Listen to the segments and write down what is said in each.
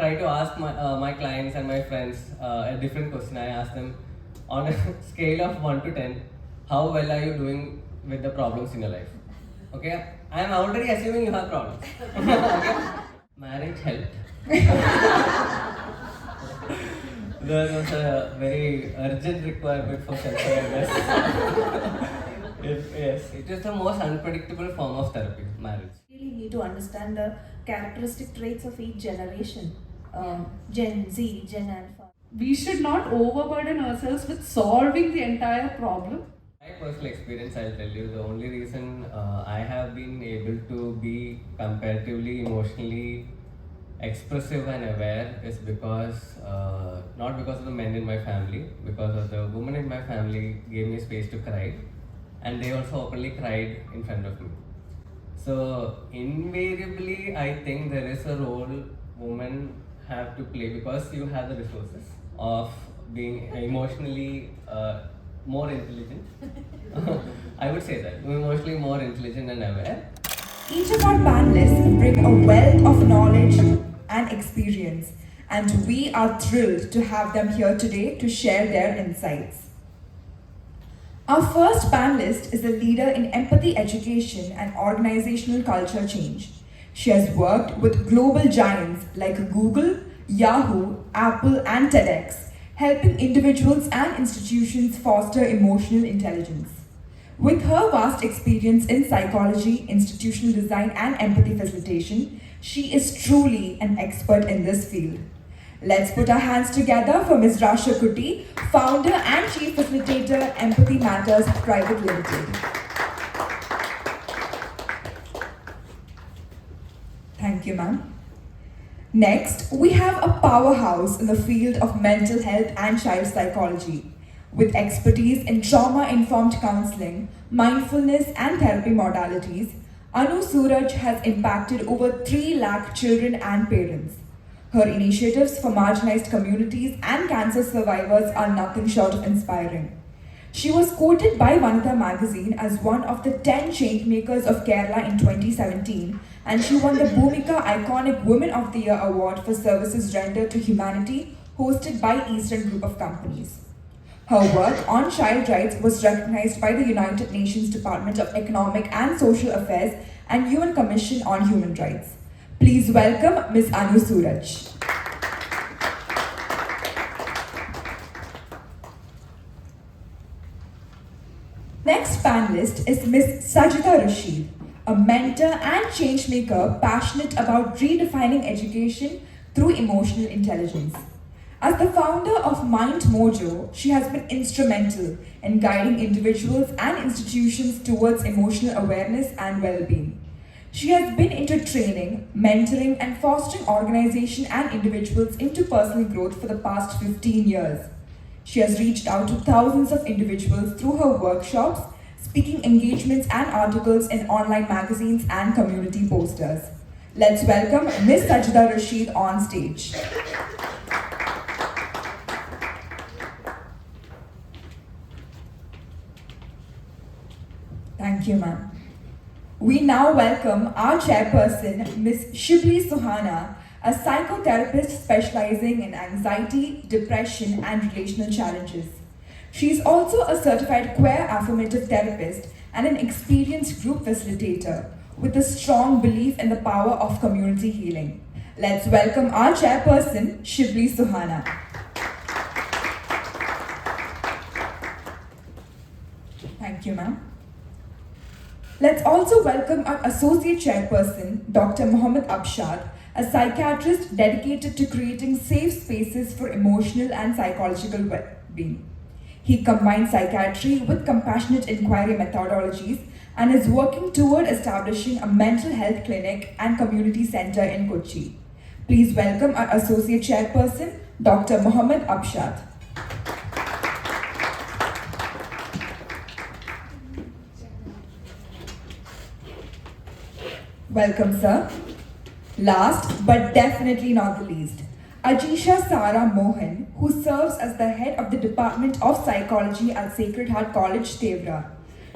try to ask my clients and my friends a different question. I ask them, on a scale of 1 to 10, how well are you doing with the problems in your life? Okay, I am already assuming you have problems. Okay? Marriage helped. There was a very urgent requirement for self-awareness. Yes, it is the most unpredictable form of therapy, marriage. We really need to understand the characteristic traits of each generation, Gen Z, Gen Alpha. We should not overburden ourselves with solving the entire problem. My personal experience, I'll tell you, the only reason I have been able to be comparatively emotionally expressive and aware is because, not because of the men in my family, because of the women in my family gave me space to cry, and they also openly cried in front of me. So invariably, I think there is a role women have to play because you have the resources of being emotionally more intelligent. I would say that, emotionally more intelligent and aware. Each of our panelists bring a wealth of knowledge and experience, and we are thrilled to have them here today to share their insights. Our first panelist is a leader in empathy education and organizational culture change. She has worked with global giants like Google, Yahoo, Apple, and TEDx, helping individuals and institutions foster emotional intelligence. With her vast experience in psychology, institutional design, and empathy facilitation, she is truly an expert in this field. Let's put our hands together for Ms. Rasha Kutty, founder and chief facilitator, Empathy Matters Private Limited. Thank you, ma'am. Next, we have a powerhouse in the field of mental health and child psychology. With expertise in trauma-informed counseling, mindfulness, and therapy modalities, Anu Suraj has impacted over 3 lakh children and parents. Her initiatives for marginalized communities and cancer survivors are nothing short of inspiring. She was quoted by Vanitha magazine as one of the 10 changemakers of Kerala in 2017, and she won the Bhumika Iconic Women of the Year Award for services rendered to humanity, hosted by Eastern Group of Companies. Her work on child rights was recognized by the United Nations Department of Economic and Social Affairs and UN Commission on Human Rights. Please welcome Ms. Anu Suraj. Next panelist is Ms. Sajitha Rasheed, a mentor and changemaker passionate about redefining education through emotional intelligence. As the founder of Mind Mojo, she has been instrumental in guiding individuals and institutions towards emotional awareness and well-being. She has been into training, mentoring, and fostering organizations and individuals into personal growth for the past 15 years. She has reached out to thousands of individuals through her workshops, speaking engagements, and articles in online magazines and community posters. Let's welcome Ms. Sajitha Rasheed on stage. Thank you, ma'am. We now welcome our chairperson, Ms. Shibili Suhanah, a psychotherapist specializing in anxiety, depression, and relational challenges. She is also a certified queer affirmative therapist and an experienced group facilitator with a strong belief in the power of community healing. Let's welcome our chairperson, Shibili Suhanah. Thank you, ma'am. Let's also welcome our associate chairperson, Dr. Mohamed Abshad, a psychiatrist dedicated to creating safe spaces for emotional and psychological well-being. He combines psychiatry with compassionate inquiry methodologies and is working toward establishing a mental health clinic and community center in Kochi. Please welcome our associate chairperson, Dr. Mohamed Abshad. Welcome, sir. Last but definitely not the least, Ajisha Sara Mohan, who serves as the head of the Department of Psychology at Sacred Heart College, Tevra.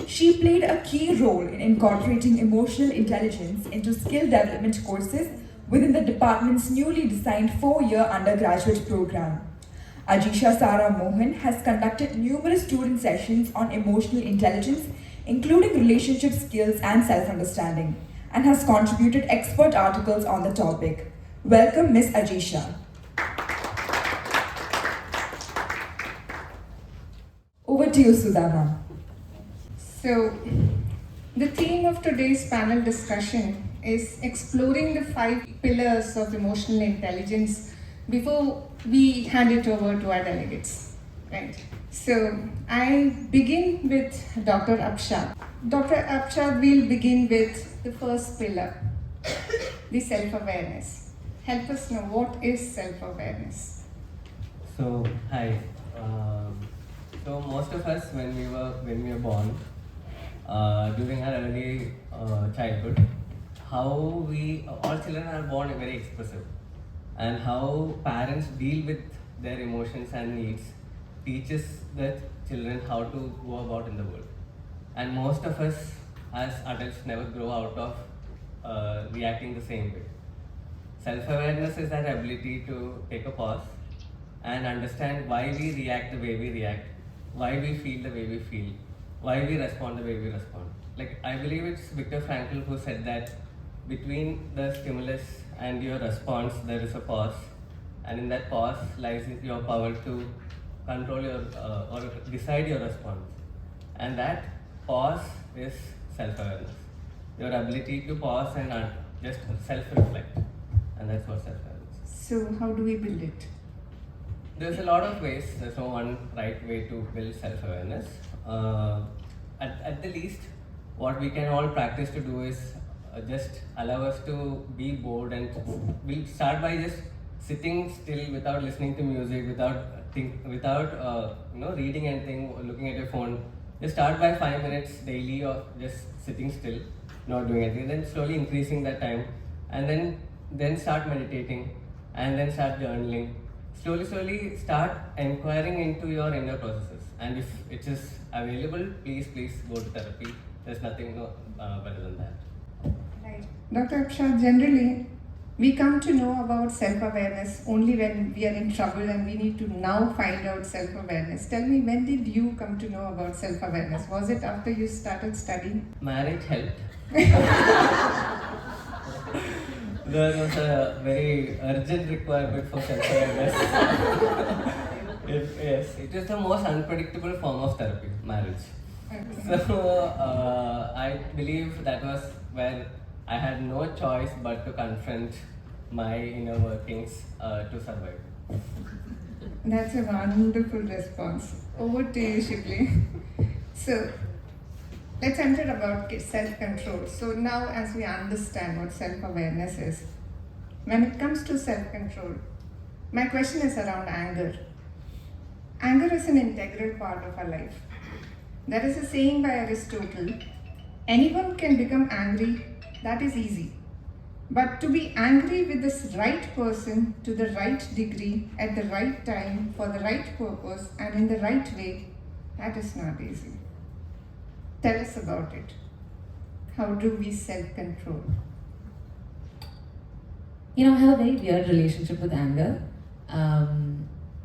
She played a key role in incorporating emotional intelligence into skill development courses within the department's newly designed 4-year undergraduate program. Ajisha Sara Mohan has conducted numerous student sessions on emotional intelligence, including relationship skills and self-understanding, and has contributed expert articles on the topic. Welcome, Miss Ajisha. Over to you, Sudhana. So, the theme of today's panel discussion is exploring the 5 pillars of emotional intelligence before we hand it over to our delegates. Right. So, I begin with Dr. Abshad. Dr. Abshad will begin with the first pillar, the self-awareness. Help us know what is self-awareness. So, hi. So most of us, when we were born, during our early childhood, how all children are born very expressive, and how parents deal with their emotions and needs teaches the children how to go about in the world. And most of us as adults never grow out of reacting the same way. Self-awareness is that ability to take a pause and understand why we react the way we react, why we feel the way we feel, why we respond the way we respond. Like, I believe it's Viktor Frankl who said that between the stimulus and your response, there is a pause, and in that pause lies your power to control your or decide your response. And that pause is self-awareness. Your ability to pause and just self-reflect, and that's what self-awareness is. So, how do we build it? There's a lot of ways. There's no one right way to build self-awareness. At the least, what we can all practice to do is just allow us to be bored, and we'll start by just sitting still without listening to music, without reading anything or looking at your phone. Just start by 5 minutes daily of just sitting still, not doing anything. Then slowly increasing that time, and then start meditating, and then start journaling. Slowly start inquiring into your inner processes, and if it is available, please go to therapy. There's nothing better than that. Right. Dr. Abshad, generally, we come to know about self-awareness only when we are in trouble and we need to now find out self-awareness. Tell me, when did you come to know about self-awareness? Was it after you started studying? Marriage helped. There was a very urgent requirement for self-awareness. Yes, it is the most unpredictable form of therapy, marriage. Okay. So I believe that was where I had no choice but to confront my inner workings to survive. That's a wonderful response. Over to you, Shibili. So, let's enter about self-control. So now, as we understand what self-awareness is, when it comes to self-control, my question is around anger. Anger is an integral part of our life. There is a saying by Aristotle, anyone can become angry, that is easy. But to be angry with the right person to the right degree, at the right time, for the right purpose, and in the right way, that is not easy. Tell us about it. How do we self-control? I have a very weird relationship with anger.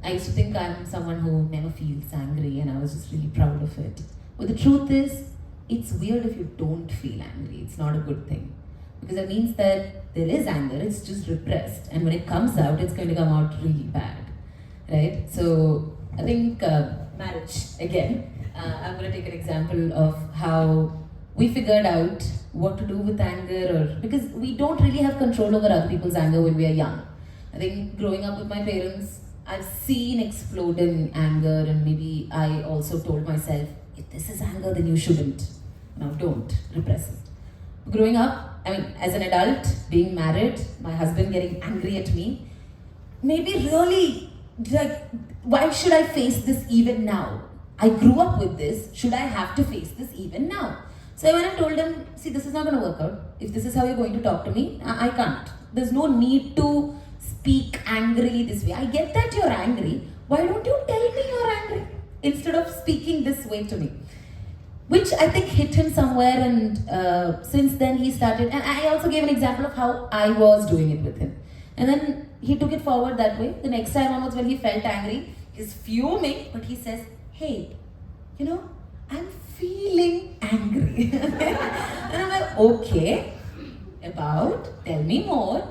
I used to think I'm someone who never feels angry, and I was just really proud of it. But the truth is, it's weird if you don't feel angry. It's not a good thing. Because it means that there is anger, it's just repressed. And when it comes out, it's going to come out really bad. Right? So, I think marriage, again, I'm going to take an example of how we figured out what to do with anger, because we don't really have control over other people's anger when we are young. I think growing up with my parents, I've seen exploding anger, and maybe I also told myself, if this is anger, then you shouldn't. Now don't repress it. Growing up, as an adult, being married, my husband getting angry at me, maybe really, why should I face this even now? I grew up with this, should I have to face this even now? So when I told him, see, this is not going to work out. If this is how you're going to talk to me, I can't. There's no need to speak angrily this way. I get that you're angry. Why don't you tell me you're angry instead of speaking this way to me? which I think hit him somewhere, and since then he started. And I also gave an example of how I was doing it with him, and then he took it forward that way. The next time onwards, when he felt angry, he's fuming, but he says, "Hey, you know, I'm feeling angry." And I'm like, "Okay, about? Tell me more."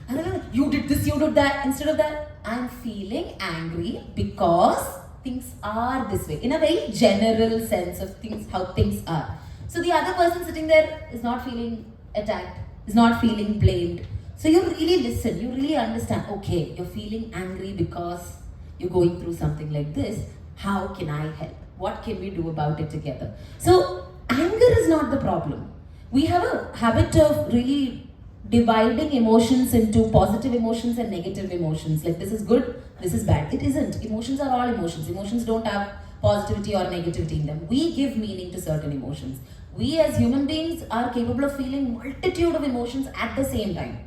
And I'm like, "You did this, you did that." Instead of that, "I'm feeling angry because things are this way," in a very general sense of things, how things are. So the other person sitting there is not feeling attacked, is not feeling blamed. So you really listen, you really understand, okay, you're feeling angry because you're going through something like this. How can I help? What can we do about it together? So anger is not the problem. We have a habit of really dividing emotions into positive emotions and negative emotions. Like, this is good, this is bad. It isn't. Emotions are all emotions. Emotions don't have positivity or negativity in them. We give meaning to certain emotions. We as human beings are capable of feeling multitude of emotions at the same time.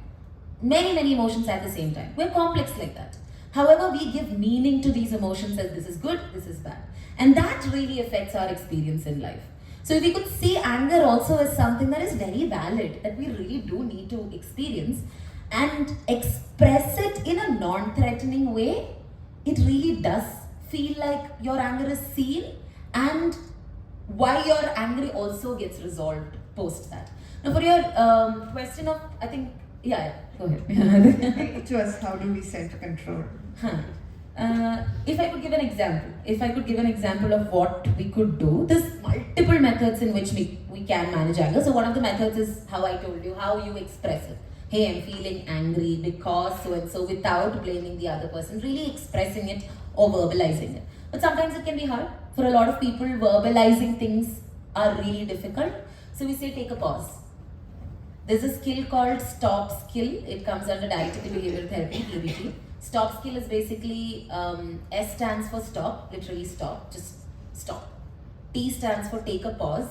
Many emotions at the same time. We're complex like that. However, we give meaning to these emotions as this is good, this is bad. And that really affects our experience in life. So if we could see anger also as something that is very valid, that we really do need to experience and express it in a non-threatening way, it really does feel like your anger is seen, and why you're angry also gets resolved post that. Now for your question of, I think, go ahead. It was, how do we self-control? If I could give an example of what we could do, there's multiple methods in which we can manage anger. So one of the methods is how I told you, how you express it. Hey, I'm feeling angry because so and so, without blaming the other person, really expressing it or verbalizing it. But sometimes it can be hard. For a lot of people, verbalizing things are really difficult. So we say, take a pause. There's a skill called stop skill. It comes under dialectical behavioral therapy, DBT. Stop skill is basically, S stands for stop, literally stop, just stop. T stands for take a pause.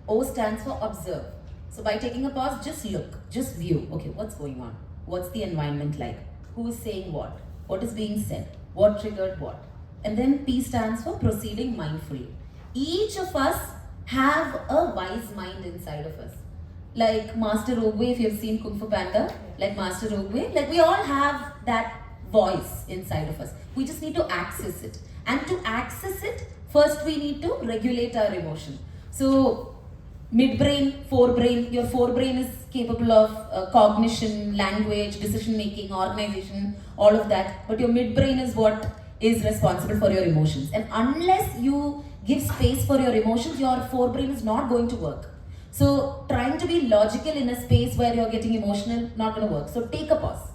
O stands for observe. So by taking a pause, just look, just view. Okay, what's going on? What's the environment like? Who is saying what? What is being said? What triggered what? And then P stands for proceeding mindfully. Each of us have a wise mind inside of us. Like Master Ogwe, if you've seen Kung Fu Panda, like Master Ogwe, like we all have that voice inside of us. We just need to access it. And to access it, first we need to regulate our emotion. So midbrain, forebrain, your forebrain is capable of cognition, language, decision making, organization, all of that. But your midbrain is what is responsible for your emotions. And unless you give space for your emotions, your forebrain is not going to work. So trying to be logical in a space where you're getting emotional, not going to work. So take a pause.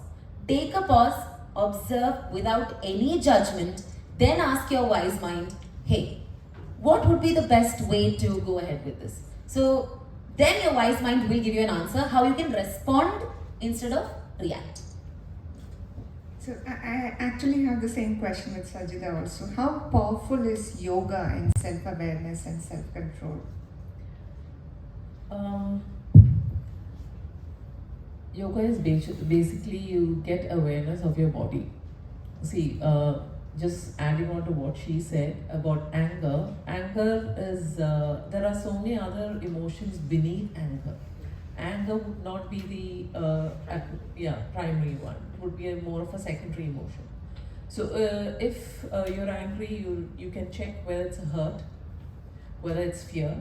Take a pause, observe without any judgment, then ask your wise mind, hey, what would be the best way to go ahead with this? So then your wise mind will give you an answer, how you can respond instead of react. So I actually have the same question with Sajitha also. How powerful is yoga in self-awareness and self-control? Yoga is basically you get awareness of your body. See, just adding on to what she said about anger. Anger is, there are so many other emotions beneath anger. Anger would not be the primary one. It would be more of a secondary emotion. So if you're angry, you can check whether it's a hurt, whether it's fear,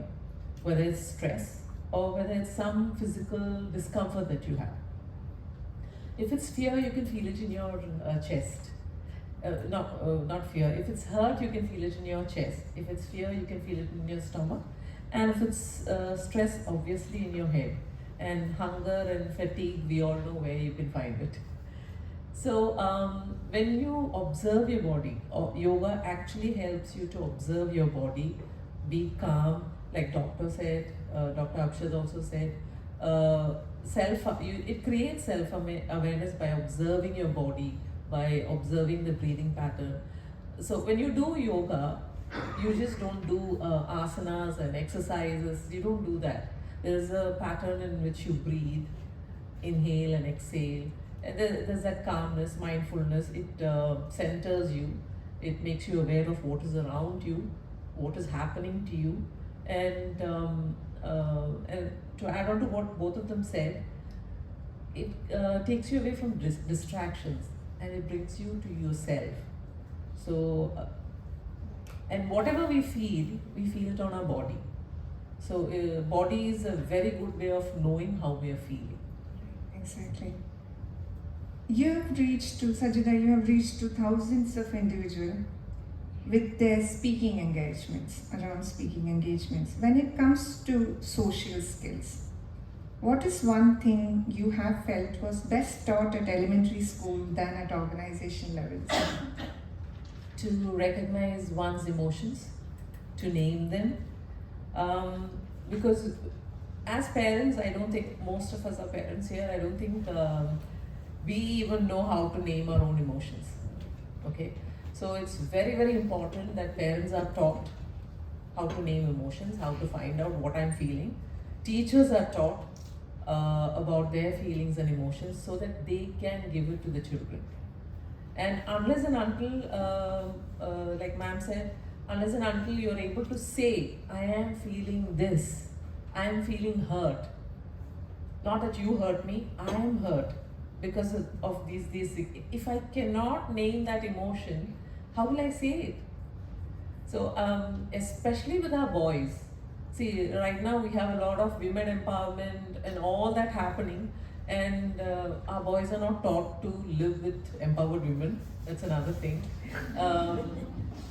whether it's stress, or whether it's some physical discomfort that you have. If it's fear, you can feel it in your chest. Not fear. If it's hurt, you can feel it in your chest. If it's fear, you can feel it in your stomach. And if it's stress, obviously in your head. And hunger and fatigue, we all know where you can find it. So when you observe your body, yoga actually helps you to observe your body, be calm, like doctor said, Dr. Abshad also said, it creates self-awareness by observing your body, by observing the breathing pattern. So when you do yoga, you just don't do asanas and exercises, you don't do that. There's a pattern in which you breathe, inhale and exhale. And there's that calmness, mindfulness, it centers you, it makes you aware of what is around you, what is happening to you. And to add on to what both of them said, it takes you away from distractions and it brings you to yourself. So, and whatever we feel it on our body. So, body is a very good way of knowing how we are feeling. Exactly. You have reached to, Sajitha, you have reached to thousands of individuals with their speaking engagements, around speaking engagements. When it comes to social skills, what is one thing you have felt was best taught at elementary school than at organization levels? To recognize one's emotions, to name them. Because as parents, I don't think, most of us are parents here, I don't think we even know how to name our own emotions. Okay? So it's very, very important that parents are taught how to name emotions, how to find out what I'm feeling. Teachers are taught about their feelings and emotions so that they can give it to the children. And unless and until, like ma'am said, unless and until you're able to say, I am feeling this, I am feeling hurt. Not that you hurt me, I am hurt because of these. If I cannot name that emotion, how will I say it? So, especially with our boys, see, right now we have a lot of women empowerment and all that happening, and our boys are not taught to live with empowered women. That's another thing.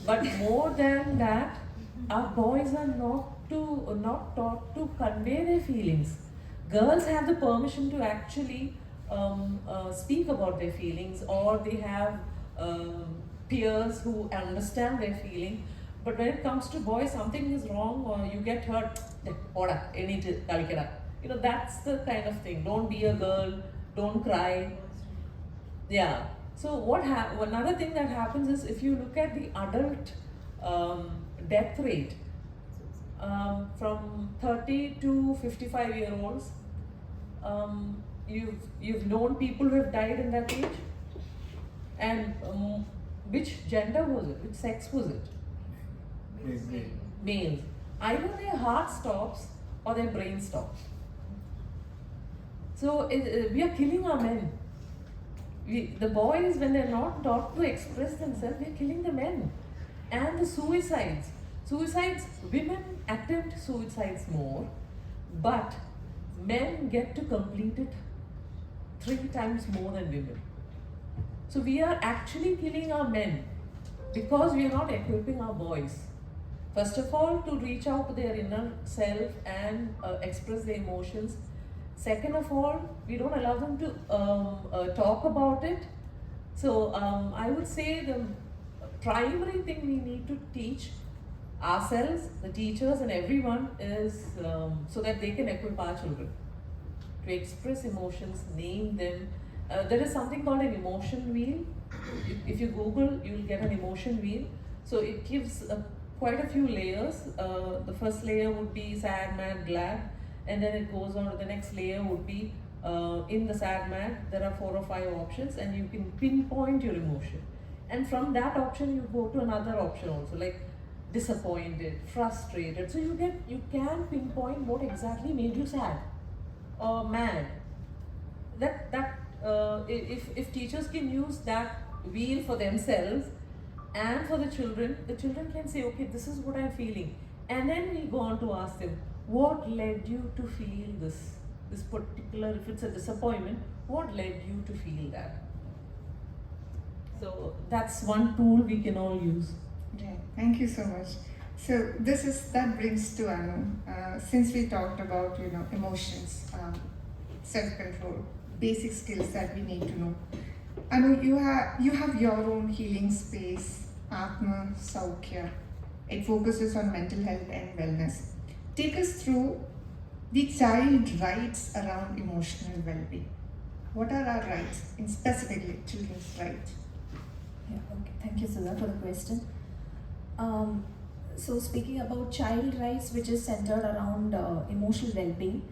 But more than that, our boys are not taught to convey their feelings. Girls have the permission to actually speak about their feelings, or they have peers who understand their feeling. But when it comes to boys, something is wrong or you get hurt, you know, that's the kind of thing. Don't be a girl, don't cry. Yeah. So another thing that happens is, if you look at the adult death rate, from 30 to 55-year-olds, you've known people who have died in that age, and which gender was it? Which sex was it? Males. Either their heart stops or their brain stops. So we are killing our men. The boys, when they're not taught to express themselves, we're killing the men. And the suicides. Women attempt suicides more, but men get to complete it 3 times more than women. So we are actually killing our men because we are not equipping our boys. First of all, to reach out to their inner self and express their emotions. Second of all, we don't allow them to talk about it. So I would say the primary thing we need to teach ourselves, the teachers and everyone, is so that they can equip our children to express emotions, name them. There is something called an emotion wheel. If you Google, you'll get an emotion wheel. So it gives quite a few layers. The first layer would be sad, mad, glad, and then it goes on to the next layer would be in the sad, mad, there are 4 or 5 options, and you can pinpoint your emotion. And from that option, you go to another option also, like disappointed, frustrated. So you can pinpoint what exactly made you sad or mad. If teachers can use that wheel for themselves and for the children can say, okay, this is what I'm feeling. And then we go on to ask them, what led you to feel this particular, if it's a disappointment, what led you to feel that? So that's one tool we can all use. Okay, thank you so much. So that brings to Anu. Since we talked about emotions, self-control, basic skills that we need to know. Anu, you have your own healing space, Atma Saukhya. It focuses on mental health and wellness. Take us through the child rights around emotional well-being. What are our rights, in specifically children's rights? Yeah, okay. Thank you, Sara, for the question. So speaking about child rights, which is centered around emotional well-being,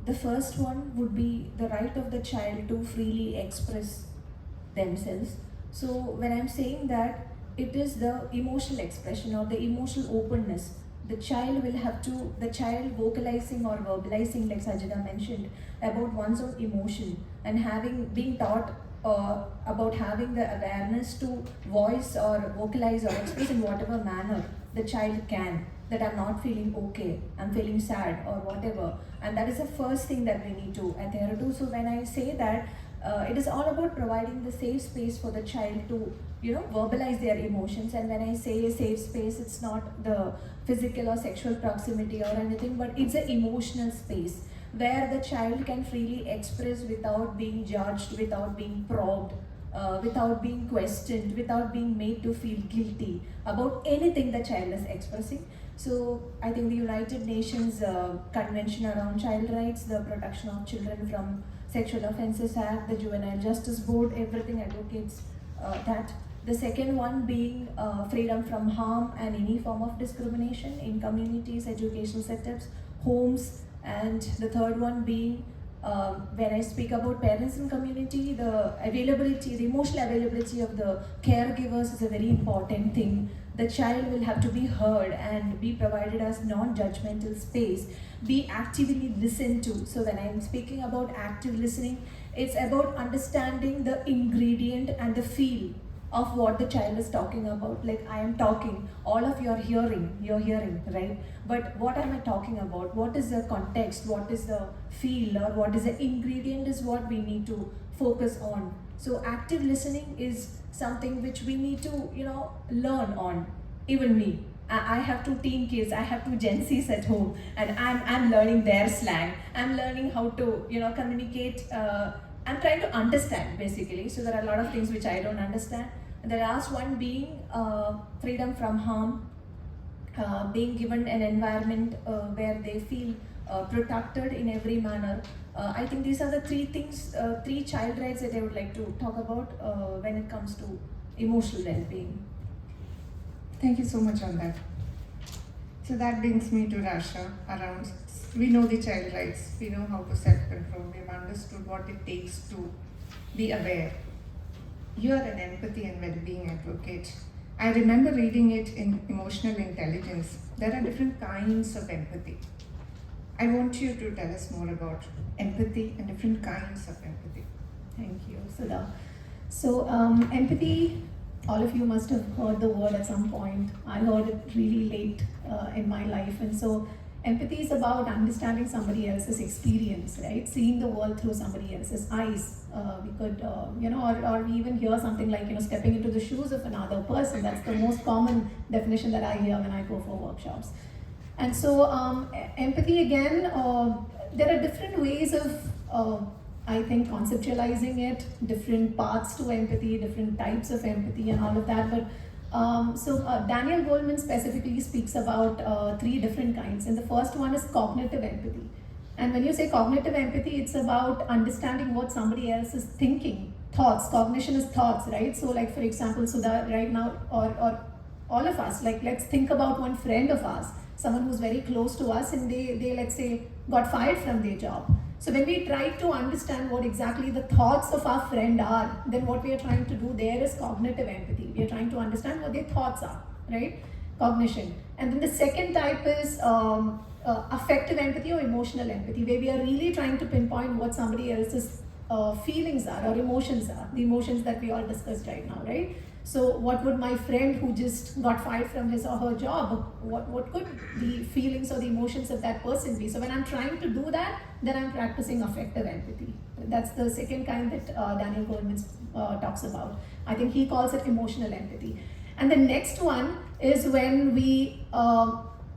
the first one would be the right of the child to freely express themselves. So when I'm saying that, it is the emotional expression or the emotional openness the child vocalizing or verbalizing, like Sajitha mentioned, about one's own emotion, and being taught about having the awareness to voice or vocalize or express in whatever manner the child can, that I'm not feeling okay, I'm feeling sad or whatever. And that is the first thing that we need to adhere to. So when I say that, it is all about providing the safe space for the child to, verbalize their emotions. And when I say safe space, it's not the physical or sexual proximity or anything, but it's an emotional space where the child can freely express without being judged, without being probed, without being questioned, without being made to feel guilty about anything the child is expressing. So I think the United Nations Convention around Child Rights, the Protection of Children from Sexual Offences Act, the Juvenile Justice Board, everything advocates that. The second one being freedom from harm and any form of discrimination in communities, educational setups, homes, and the third one being, when I speak about parents in community, the emotional availability of the caregivers is a very important thing. The child will have to be heard and be provided as non-judgmental space, be actively listened to. So when I'm speaking about active listening, it's about understanding the ingredient and the feel of what the child is talking about. Like, I am talking, all of you're hearing, right? But what am I talking about? What is the context? What is the feel, or what is the ingredient is what we need to focus on. So active listening is something which we need to, learn on. Even me, I have 2 teen kids, I have 2 Gen Zs at home, and I'm learning their slang. I'm learning how to, communicate. I'm trying to understand, basically. So there are a lot of things which I don't understand. And the last one being freedom from harm, being given an environment where they feel protected in every manner. I think these are the 3 things, 3 child rights that I would like to talk about when it comes to emotional well-being. Thank you so much on that. So that brings me to Rasha. We know the child rights, we know how to self-control, we've understood what it takes to be aware. You are an empathy and well-being advocate. I remember reading it in Emotional Intelligence. There are different kinds of empathy. I want you to tell us more about empathy and different kinds of empathy. Thank you, Sudha. So empathy, all of you must have heard the word at some point. I heard it really late in my life. And so empathy is about understanding somebody else's experience, right? Seeing the world through somebody else's eyes. We could, or we even hear something like, stepping into the shoes of another person. That's the most common definition that I hear when I go for workshops. And so empathy, again, there are different ways of, I think, conceptualizing it, different paths to empathy, different types of empathy and all of that. But Daniel Goleman specifically speaks about 3 different kinds. And the first one is cognitive empathy. And when you say cognitive empathy, it's about understanding what somebody else is thinking. Thoughts, cognition is thoughts, right? So like, for example, Sudha, right now, or all of us, like, let's think about one friend of ours, someone who's very close to us, and they let's say, got fired from their job. So when we try to understand what exactly the thoughts of our friend are, then what we are trying to do there is cognitive empathy. We are trying to understand what their thoughts are, right? Cognition. And then the second type is affective empathy or emotional empathy, where we are really trying to pinpoint what somebody else's feelings are or emotions are, the emotions that we all discussed right now, right? So what would my friend who just got fired from his or her job, what could the feelings or the emotions of that person be? So when I'm trying to do that, then I'm practicing affective empathy. That's the second kind that Daniel Goleman talks about. I think he calls it emotional empathy. And the next one is when we,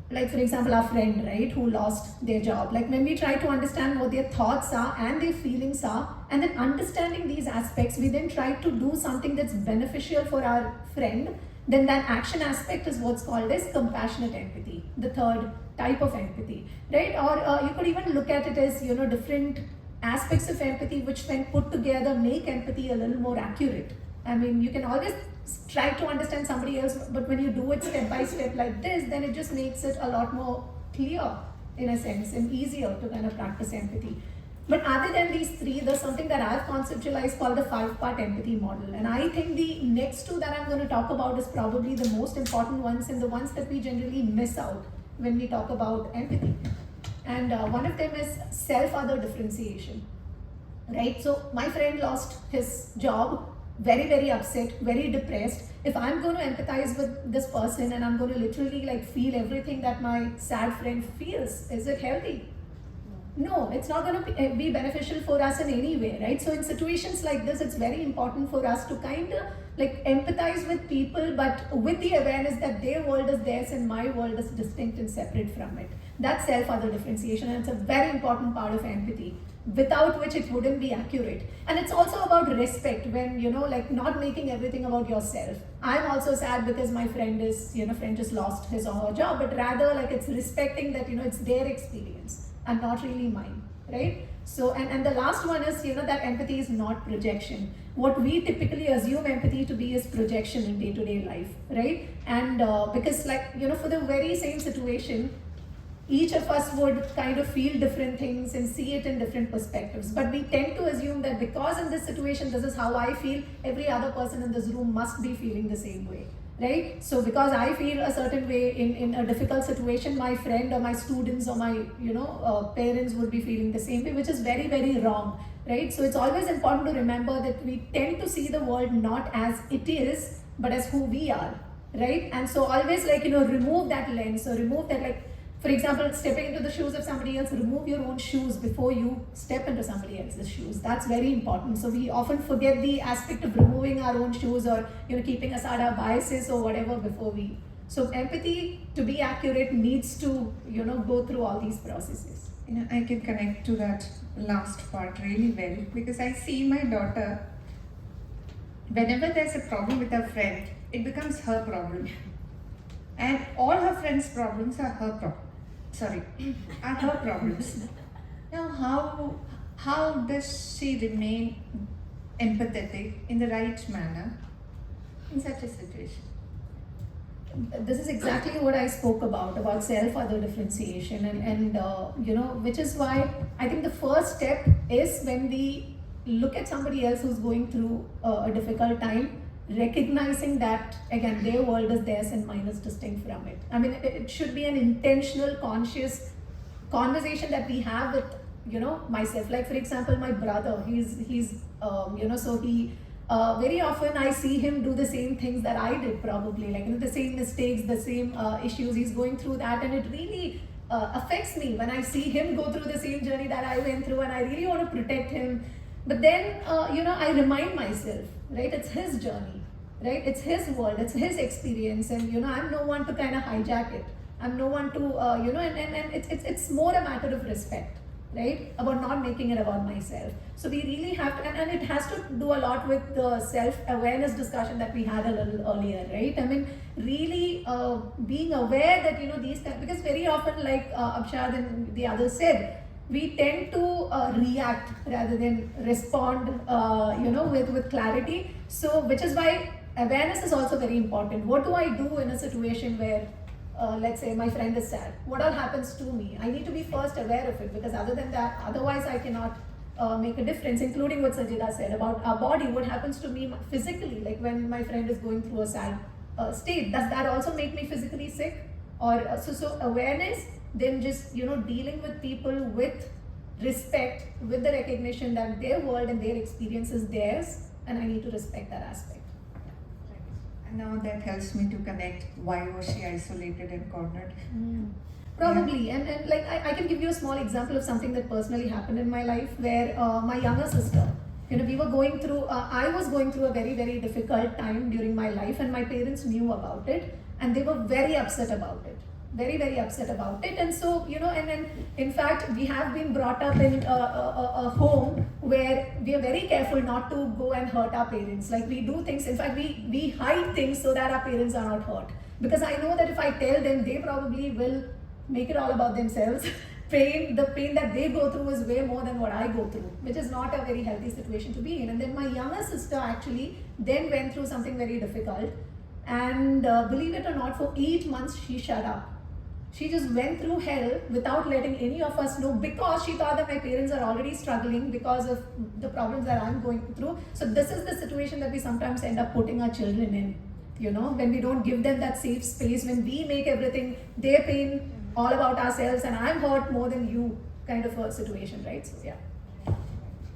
like for example, our friend, right, who lost their job. Like when we try to understand what their thoughts are and their feelings are, and then understanding these aspects, we then try to do something that's beneficial for our friend. Then that action aspect is what's called as compassionate empathy, the third type of empathy, right? Or you could even look at it as, different aspects of empathy which when put together make empathy a little more accurate. I mean, you can always try to understand somebody else, but when you do it step by step like this, then it just makes it a lot more clear in a sense and easier to kind of practice empathy. But other than these 3, there's something that I've conceptualized called the 5-part empathy model. And I think the next 2 that I'm going to talk about is probably the most important ones and the ones that we generally miss out. when we talk about empathy. And one of them is self-other differentiation, right? So my friend lost his job, very, very upset, very depressed. If I'm going to empathize with this person and I'm going to literally like feel everything that my sad friend feels, is it healthy? No, it's not going to be beneficial for us in any way, right? So in situations like this, it's very important for us to kind of like empathize with people, but with the awareness that their world is theirs and my world is distinct and separate from it. That's self-other differentiation, and it's a very important part of empathy, without which it wouldn't be accurate. And it's also about respect, when, you know, like not making everything about yourself. I'm also sad because my friend just lost his or her job, but rather like it's respecting that, you know, it's their experience and not really mine, right? So, and the last one is, you know, that empathy is not projection. What we typically assume empathy to be is projection in day-to-day life, right? And because, like, you know, for the very same situation, each of us would kind of feel different things and see it in different perspectives. But we tend to assume that because in this situation, this is how I feel, every other person in this room must be feeling the same way, right? So because I feel a certain way in a difficult situation, my friend or my students or my, you know, parents would be feeling the same way, which is very, very wrong, right? So it's always important to remember that we tend to see the world not as it is, but as who we are, right? And so always, like, you know, remove that lens, or remove that, like, for example, stepping into the shoes of somebody else, remove your own shoes before you step into somebody else's shoes. That's very important. So we often forget the aspect of removing our own shoes, or, you know, keeping aside our biases or whatever before we. So empathy, to be accurate, needs to, you know, go through all these processes. You know, I can connect to that last part really well, because I see my daughter, whenever there's a problem with her friend, it becomes her problem. And all her friends' problems are her problems. Are her problems. Now, how does she remain empathetic in the right manner in such a situation? This is exactly what I spoke about self-other differentiation, and you know, which is why I think the first step is, when we look at somebody else who's going through a difficult time, recognizing that, again, their world is theirs and mine is distinct from it. I mean, it should be an intentional, conscious conversation that we have with, you know, myself. Like, for example, my brother, he's you know, so he, very often I see him do the same things that I did, probably, like, you know, the same mistakes, the same issues, he's going through that, and it really affects me when I see him go through the same journey that I went through, and I really want to protect him. But then, you know, I remind myself, right, it's his journey, right, it's his world, it's his experience, and, you know, I'm no one to kind of hijack it. I'm no one to, you know, and it's more a matter of respect, right, about not making it about myself. So we really have to, and it has to do a lot with the self-awareness discussion that we had a little earlier, right? I mean, really being aware that, you know, these things, because very often, like Abshad and the others said, we tend to react rather than respond, you know, with clarity. So, which is why awareness is also very important. What do I do in a situation where, let's say, my friend is sad? What all happens to me? I need to be first aware of it, because other than that, otherwise I cannot make a difference, including what Sajitha said about our body. What happens to me physically, like when my friend is going through a sad state, does that also make me physically sick? Or so awareness, then just, you know, dealing with people with respect, with the recognition that their world and their experience is theirs, and I need to respect that aspect. And now that helps me to connect, why was she isolated and cornered? Probably, and like I can give you a small example of something that personally happened in my life, where my younger sister, you know, we were going through, I was going through a very, very difficult time during my life, and my parents knew about it, and they were very upset about it. Very, very upset about it. And so, you know, and in fact, we have been brought up in a home where we are very careful not to go and hurt our parents. Like, we do things, in fact, we hide things so that our parents are not hurt. Because I know that if I tell them, they probably will make it all about themselves. The pain that they go through is way more than what I go through, which is not a very healthy situation to be in. And then my younger sister actually then went through something very difficult. And believe it or not, for 8 months, she shut up. She just went through hell without letting any of us know, because she thought that my parents are already struggling because of the problems that I'm going through. So this is the situation that we sometimes end up putting our children in, you know, when we don't give them that safe space, when we make everything, their pain all about ourselves and I'm hurt more than you kind of a situation, right? So yeah.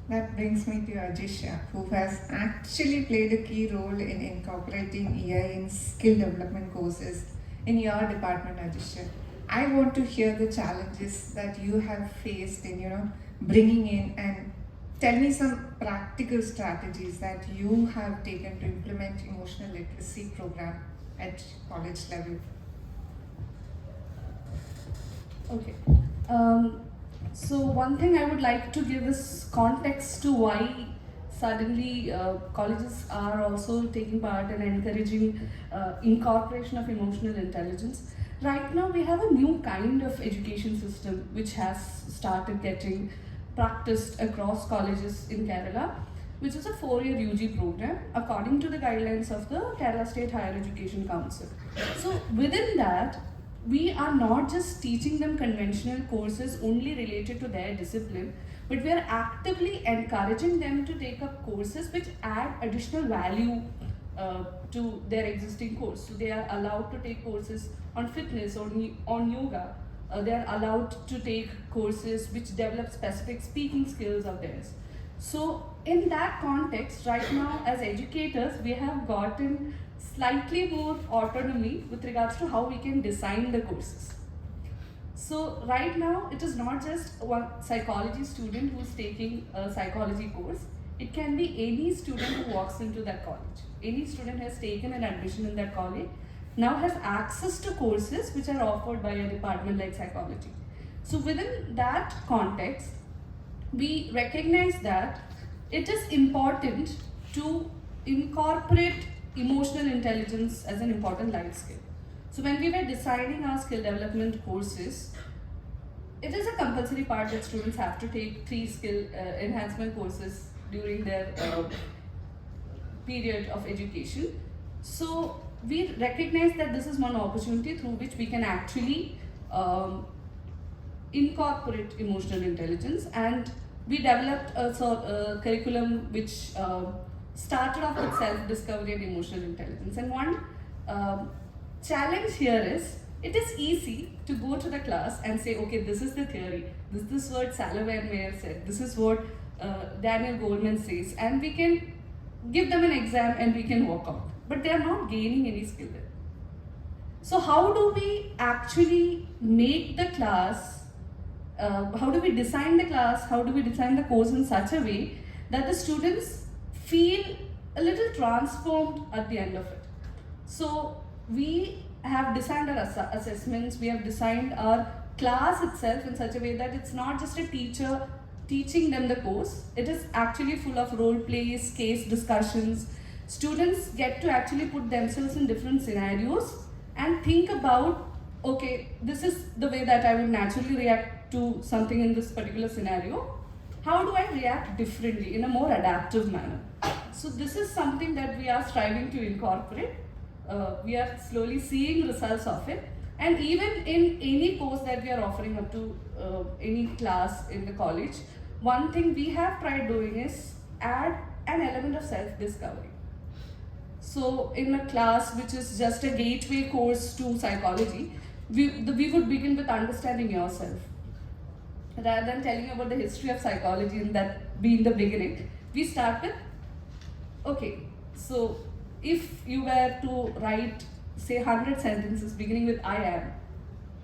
That brings me to Ajisha, who has actually played a key role in incorporating EI in skill development courses in your department, Ajisha. I want to hear the challenges that you have faced in, bringing in, and tell me some practical strategies that you have taken to implement emotional literacy program at college level. Okay. So one thing I would like to give is context to why suddenly colleges are also taking part and encouraging incorporation of emotional intelligence. Right now we have a new kind of education system which has started getting practiced across colleges in Kerala, which is a 4-year UG program according to the guidelines of the Kerala State Higher Education Council. So within that, we are not just teaching them conventional courses only related to their discipline, but we are actively encouraging them to take up courses which add additional value to their existing course. So they are allowed to take courses on fitness, on yoga. They are allowed to take courses which develop specific speaking skills of theirs. So in that context, right now as educators, we have gotten slightly more autonomy with regards to how we can design the courses. So right now, it is not just one psychology student who is taking a psychology course. It can be any student who walks into that college. Any student who has taken an admission in that college now has access to courses which are offered by a department like psychology. So within that context, we recognize that it is important to incorporate emotional intelligence as an important life skill. So when we were designing our skill development courses, it is a compulsory part that students have to take 3 skill enhancement courses during their period of education. So we recognize that this is one opportunity through which we can actually incorporate emotional intelligence, and we developed a curriculum which started off with self-discovery and emotional intelligence. And one challenge here is, it is easy to go to the class and say, okay, this is the theory, this is what Sullivan Mayer said, this is what Daniel Goleman says, and we can give them an exam and we can walk out. But they are not gaining any skill there. So how do we actually make the class, how do we design the class, how do we design the course in such a way that the students feel a little transformed at the end of it? So we have designed our assessments, we have designed our class itself in such a way that it's not just a teacher teaching them the course, it is actually full of role plays, case discussions. Students get to actually put themselves in different scenarios and think about, okay, this is the way that I would naturally react to something in this particular scenario. How do I react differently in a more adaptive manner? So this is something that we are striving to incorporate. We are slowly seeing results of it. And even in any course that we are offering up to any class in the college, one thing we have tried doing is add an element of self-discovery. So in a class which is just a gateway course to psychology, we would begin with understanding yourself. Rather than telling you about the history of psychology and that being the beginning, we start with, okay, so if you were to write, say, 100 sentences beginning with I am,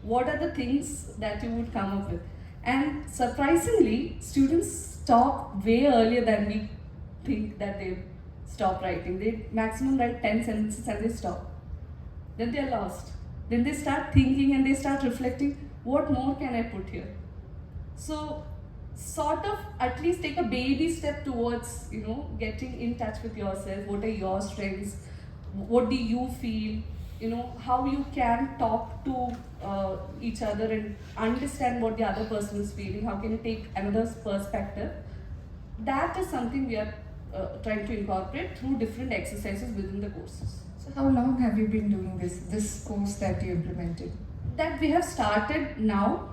what are the things that you would come up with? And surprisingly, students stop way earlier than we think that they stop writing. They maximum write 10 sentences and they stop. Then they are lost. Then they start thinking and they start reflecting, what more can I put here? So sort of at least take a baby step towards, getting in touch with yourself. What are your strengths? What do you feel? How you can talk to each other and understand what the other person is feeling. How can you take another's perspective? That is something we are trying to incorporate through different exercises within the courses. So how long have you been doing this course that you implemented? That we have started now.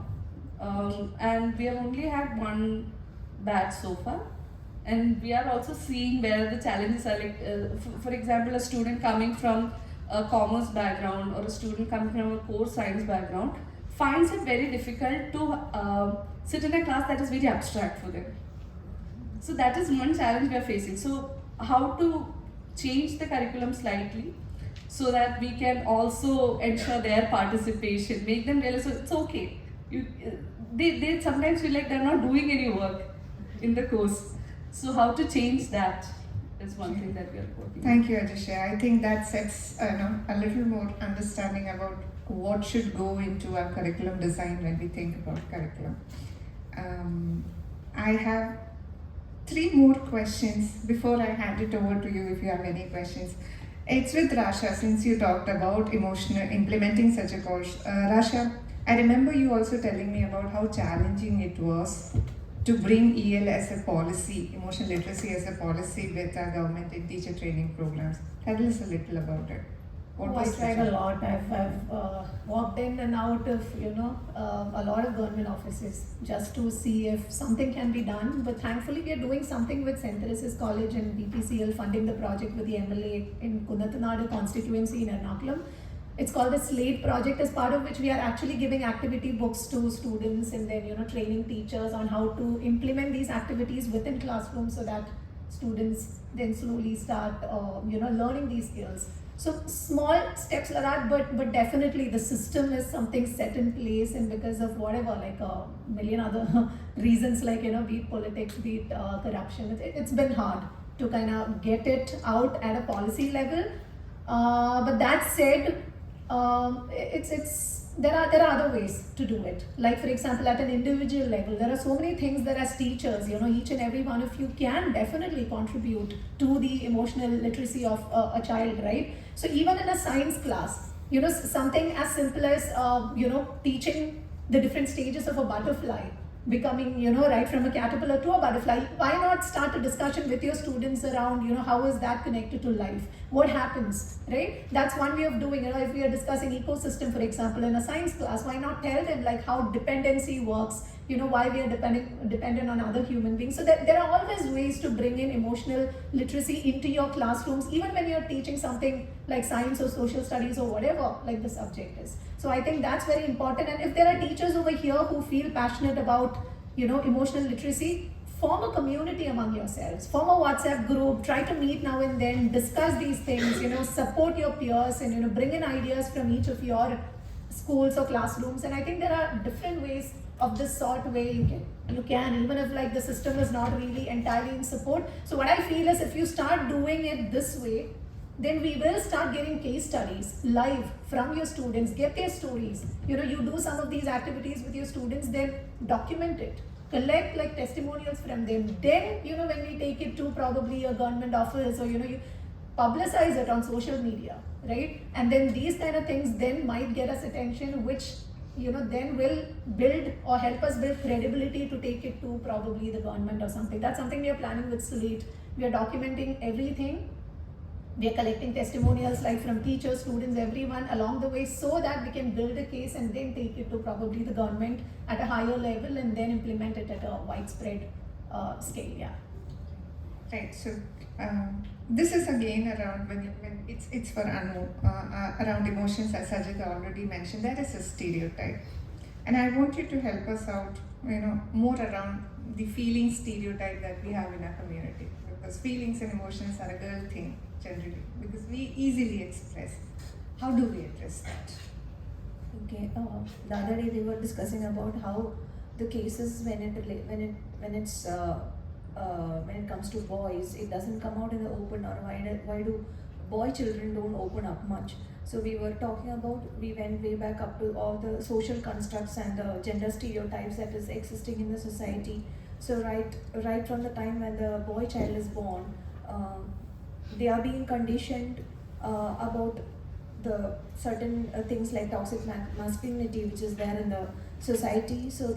And we have only had one batch so far, and we are also seeing where the challenges are, like for example, a student coming from a commerce background or a student coming from a core science background finds it very difficult to sit in a class that is very abstract for them. So that is one challenge we are facing. So how to change the curriculum slightly so that we can also ensure their participation, make them realize it's okay. They sometimes feel like they're not doing any work in the course. So how to change that is one thing that we are working on. Thank you, Ajisha. I think that sets a little more understanding about what should go into our curriculum design when we think about curriculum. I have 3 more questions before I hand it over to you if you have any questions. It's with Rasha, since you talked about implementing such a course. Rasha, I remember you also telling me about how challenging it was to bring EL as a policy, emotional literacy as a policy with our government in teacher training programs. Tell us a little about it. I tried a lot. I've walked in and out of a lot of government offices just to see if something can be done. But thankfully, we are doing something with St. Teresa's College and BPCL funding the project with the MLA in Kunathanadu constituency in Ernakulam. It's called the SLATE project, as part of which we are actually giving activity books to students and then training teachers on how to implement these activities within classrooms so that students then slowly start learning these skills. So small steps like that, but definitely the system is something set in place, and because of whatever, like a million other reasons, like be it politics, be it corruption, it's been hard to kind of get it out at a policy level. But that said, there are other ways to do it. Like for example, at an individual level, there are so many things that as teachers, each and every one of you can definitely contribute to the emotional literacy of a child, right? So even in a science class, something as simple as teaching the different stages of a butterfly, becoming right from a caterpillar to a butterfly. Why not start a discussion with your students around how is that connected to life, what happens, right? That's one way of doing it. If we are discussing ecosystem, for example, in a science class, why not tell them like how dependency works, why we are dependent on other human beings. So there are always ways to bring in emotional literacy into your classrooms, even when you're teaching something like science or social studies or whatever like the subject is. So I think that's very important. And if there are teachers over here who feel passionate about emotional literacy, form a community among yourselves, form a WhatsApp group, try to meet now and then, discuss these things, support your peers, and bring in ideas from each of your schools or classrooms. And I think there are different ways of this sort where you can, even if like the system is not really entirely in support. So what I feel is if you start doing it this way, then we will start getting case studies live from your students, get their stories. You do some of these activities with your students, then document it, collect like testimonials from them. Then, when we take it to probably a government office or, you publicize it on social media, right? And then these kind of things then might get us attention, which, then will build or help us build credibility to take it to probably the government or something. That's something we are planning with SLATE. We are documenting everything. We are collecting testimonials like from teachers, students, everyone along the way, so that we can build a case and then take it to probably the government at a higher level and then implement it at a widespread scale. Yeah. Right. So this is again around when it's for Anu around emotions, as Sajitha already mentioned. There is a stereotype, and I want you to help us out. More around the feeling stereotype that we have in our community, because feelings and emotions are a girl thing generally, because we easily express. How do we address that? Okay. The other day we were discussing about how the cases when it comes to boys, it doesn't come out in the open, or why do boy children don't open up much. So we were talking about, we went way back up to all the social constructs and the gender stereotypes that is existing in the society. So right from the time when the boy child is born, they are being conditioned about the certain things like toxic masculinity which is there in the society. So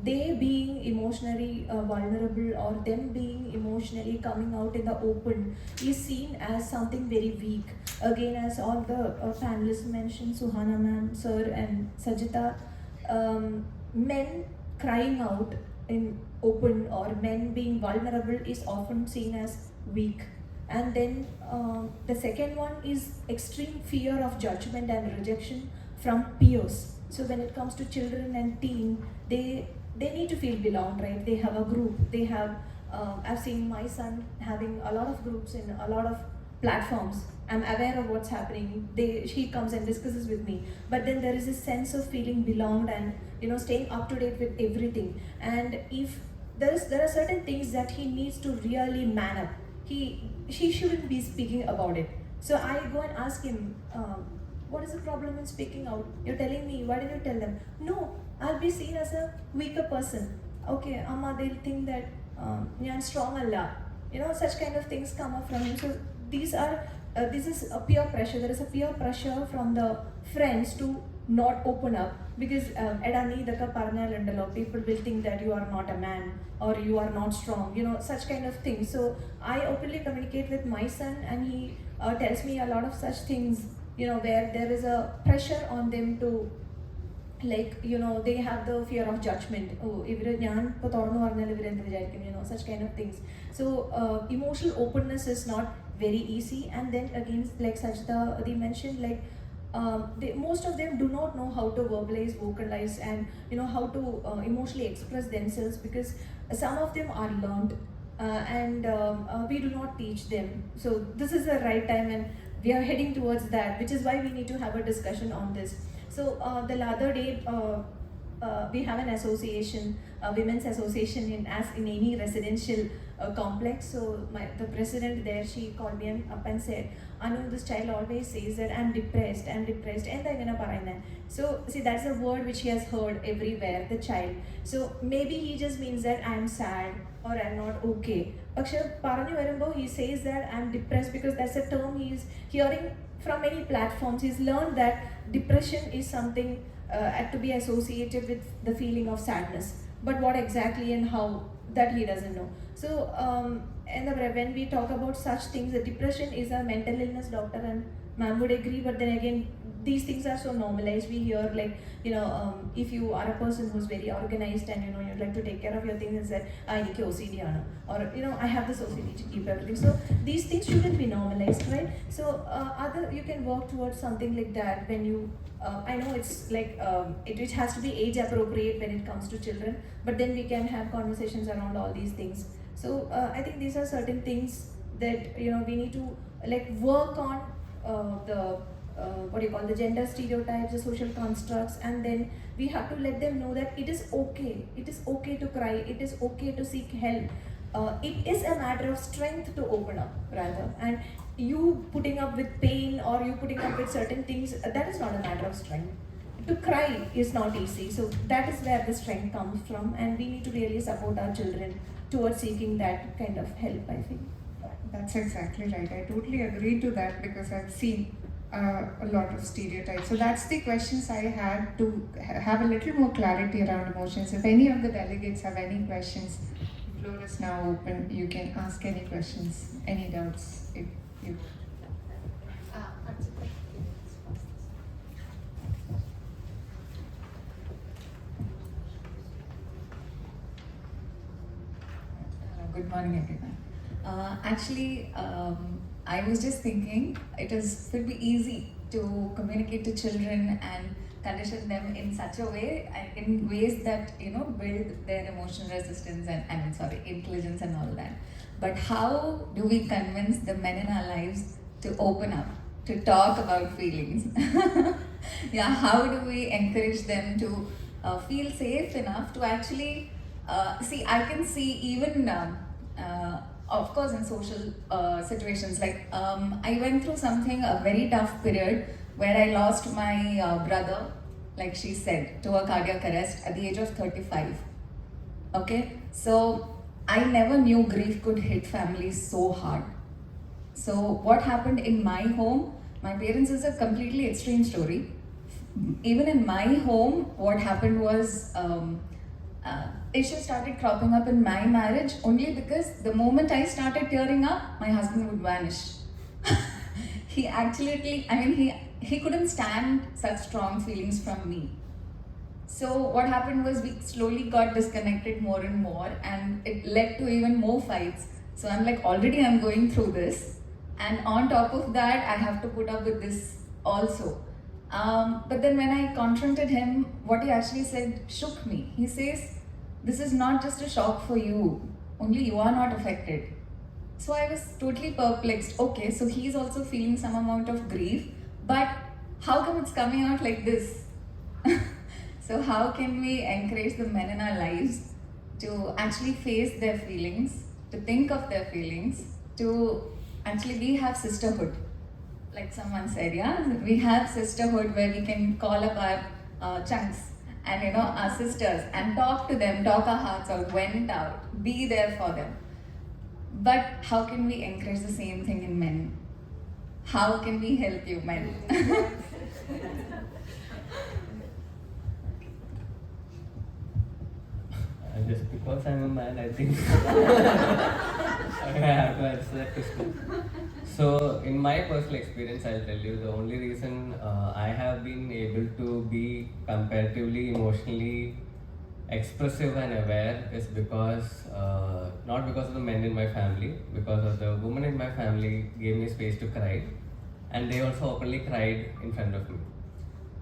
they being emotionally vulnerable, or them being emotionally coming out in the open, is seen as something very weak. Again, as all the panelists mentioned, Suhanah ma'am, Sir and Sajitha, men crying out in open or men being vulnerable is often seen as weak. And then the second one is extreme fear of judgment and rejection from peers. So when it comes to children and teen, they need to feel belonged, right? They have a group. They have. I've seen my son having a lot of groups in a lot of platforms. I'm aware of what's happening. He comes and discusses with me. But then there is a sense of feeling belonged and staying up to date with everything. And if there are certain things that he needs to really man up, he shouldn't be speaking about it. So I go and ask him, what is the problem in speaking out? You're telling me, why didn't you tell them? No, I'll be seen as a weaker person. Okay, Amma, they'll think that I'm strong Allah. Such kind of things come up from him. So this is a peer pressure. There is a peer pressure from the friends to not open up because people will think that you are not a man or you are not strong, such kind of things. So I openly communicate with my son, and he tells me a lot of such things, where there is a pressure on them to, they have the fear of judgment. Oh, such kind of things. So emotional openness is not very easy. And then again, like Sajitha mentioned, most of them do not know how to vocalize, and how to emotionally express themselves, because some of them are learned, and we do not teach them. So this is the right time, and we are heading towards that, which is why we need to have a discussion on this. So the other day, we have an association, a women's association as in any residential complex. So the president there, she called me up and said, Anu, this child always says that I'm depressed, and so see, that's a word which he has heard everywhere, the child. So maybe he just means that I'm sad or I'm not okay. Paksha he says that I'm depressed because that's a term he's hearing from many platforms. He's learned that depression is something to be associated with the feeling of sadness, but what exactly and how, that he doesn't know. So when we talk about such things, the depression is a mental illness, doctor and ma'am would agree, but then again, these things are so normalized. We hear if you are a person who's very organized and you'd like to take care of your things and say, I need OCD, or I have this OCD to keep everything. So these things shouldn't be normalized, right? So you can work towards something like that when you I know it's it has to be age appropriate when it comes to children, but then we can have conversations around all these things. So I think these are certain things that we need to work on, the gender stereotypes, the social constructs, and then we have to let them know that it is okay. It is okay to cry. It is okay to seek help. It is a matter of strength to open up, rather. And you putting up with pain or you putting up with certain things, that is not a matter of strength. To cry is not easy. So that is where the strength comes from, and we need to really support our children towards seeking that kind of help, I think. That's exactly right. I totally agree to that because I've seen a lot of stereotypes. So that's the questions I had to have a little more clarity around emotions. If any of the delegates have any questions, the floor is now open. You can ask any questions, any doubts. If you. Good morning, everyone. I was just thinking will be easy to communicate to children and condition them in such a way, and in ways that build their emotional resistance and intelligence and all that. But how do we convince the men in our lives to open up, to talk about feelings? Yeah, how do we encourage them to feel safe enough to actually see? I can see even. Of course, in social situations, I went through a very tough period where I lost my brother, like she said, to a cardiac arrest at the age of 35. Okay, so I never knew grief could hit families so hard. So what happened in my home, my parents is a completely extreme story. Even in my home, what happened was issues started cropping up in my marriage only because the moment I started tearing up, my husband would vanish. He actually, he couldn't stand such strong feelings from me. So what happened was we slowly got disconnected more and more, and it led to even more fights. So I'm already I'm going through this, and on top of that, I have to put up with this also. But then when I confronted him, what he actually said shook me. He says, this is not just a shock for you, only you are not affected. So I was totally perplexed. Okay, so he's also feeling some amount of grief, but how come it's coming out like this? So how can we encourage the men in our lives to actually face their feelings, to think of their feelings, to actually we have sisterhood. Like someone said, yeah, we have sisterhood where we can call up our chunks and our sisters and talk to them, talk our hearts out, vent out, be there for them. But how can we encourage the same thing in men? How can we help you men? Just because I'm a man, I think I have to answer that question. So, in my personal experience, I'll tell you the only reason I have been able to be comparatively emotionally expressive and aware is because, not because of the men in my family, because of the women in my family gave me space to cry, and they also openly cried in front of me.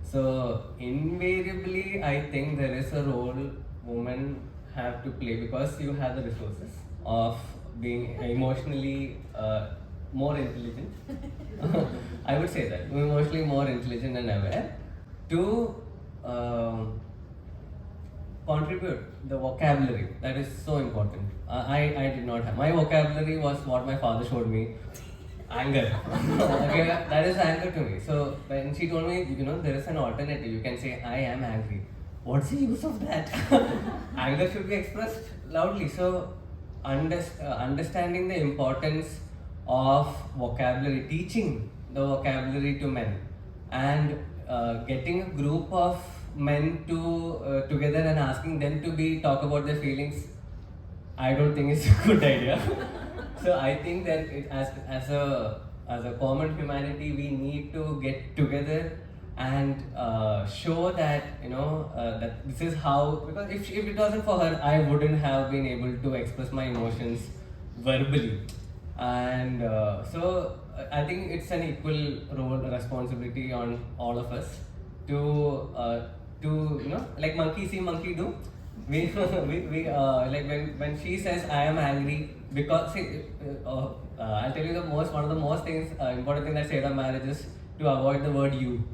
So, invariably, I think there is a role women have to play because you have the resources of being emotionally more intelligent. I would say that emotionally more intelligent and aware to contribute the vocabulary that is so important. I did not have my vocabulary was what my father showed me. Anger. Okay, that is anger to me. So when she told me, there is an alternative. You can say I am angry. What's the use of that? Anger should be expressed loudly. So, understanding the importance of vocabulary, teaching the vocabulary to men, and getting a group of men to together and asking them to talk about their feelings, I don't think it's a good idea. So, I think that as a common humanity, we need to get together and show that that this is how, because if it wasn't for her, I wouldn't have been able to express my emotions verbally, and so I think it's an equal role responsibility on all of us to like monkey see monkey do. We like when she says I am angry because see, I'll tell you one of the most important thing that say about marriage is to avoid the word you.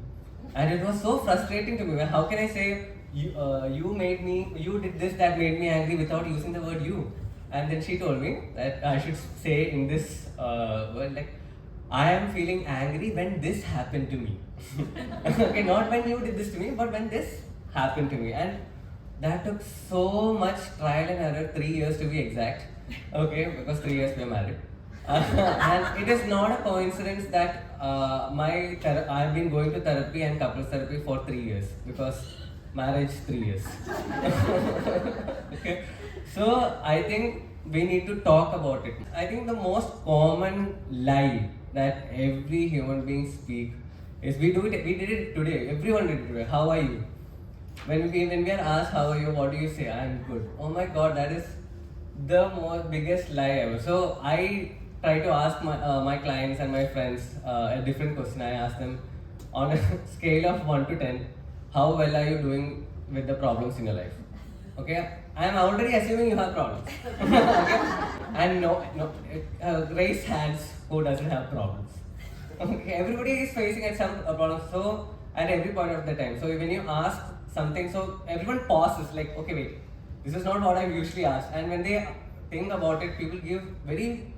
And it was so frustrating to me. How can I say you did this that made me angry without using the word you? And then she told me that I should say in this word like I am feeling angry when this happened to me. Okay, not when you did this to me, but when this happened to me. And that took so much trial and error, 3 years to be exact. Okay, because 3 years we are married. And it is not a coincidence that I've been going to therapy and couples therapy for 3 years because marriage 3 years. Okay, so I think we need to talk about it. I think the most common lie that every human being speak is we did it today. Everyone did it today. How are you? When we are asked how are you, what do you say? I am good. Oh my God, that is the biggest lie ever. So I try to ask my clients and my friends a different question. I ask them on a scale of 1 to 10, how well are you doing with the problems in your life? Okay, I am already assuming you have problems. Okay, and raise hands who doesn't have problems. Okay, everybody is facing at some problems. So at every point of the time. So when you ask something, so everyone pauses like, okay, wait, this is not what I usually ask. And when they think about it, people give very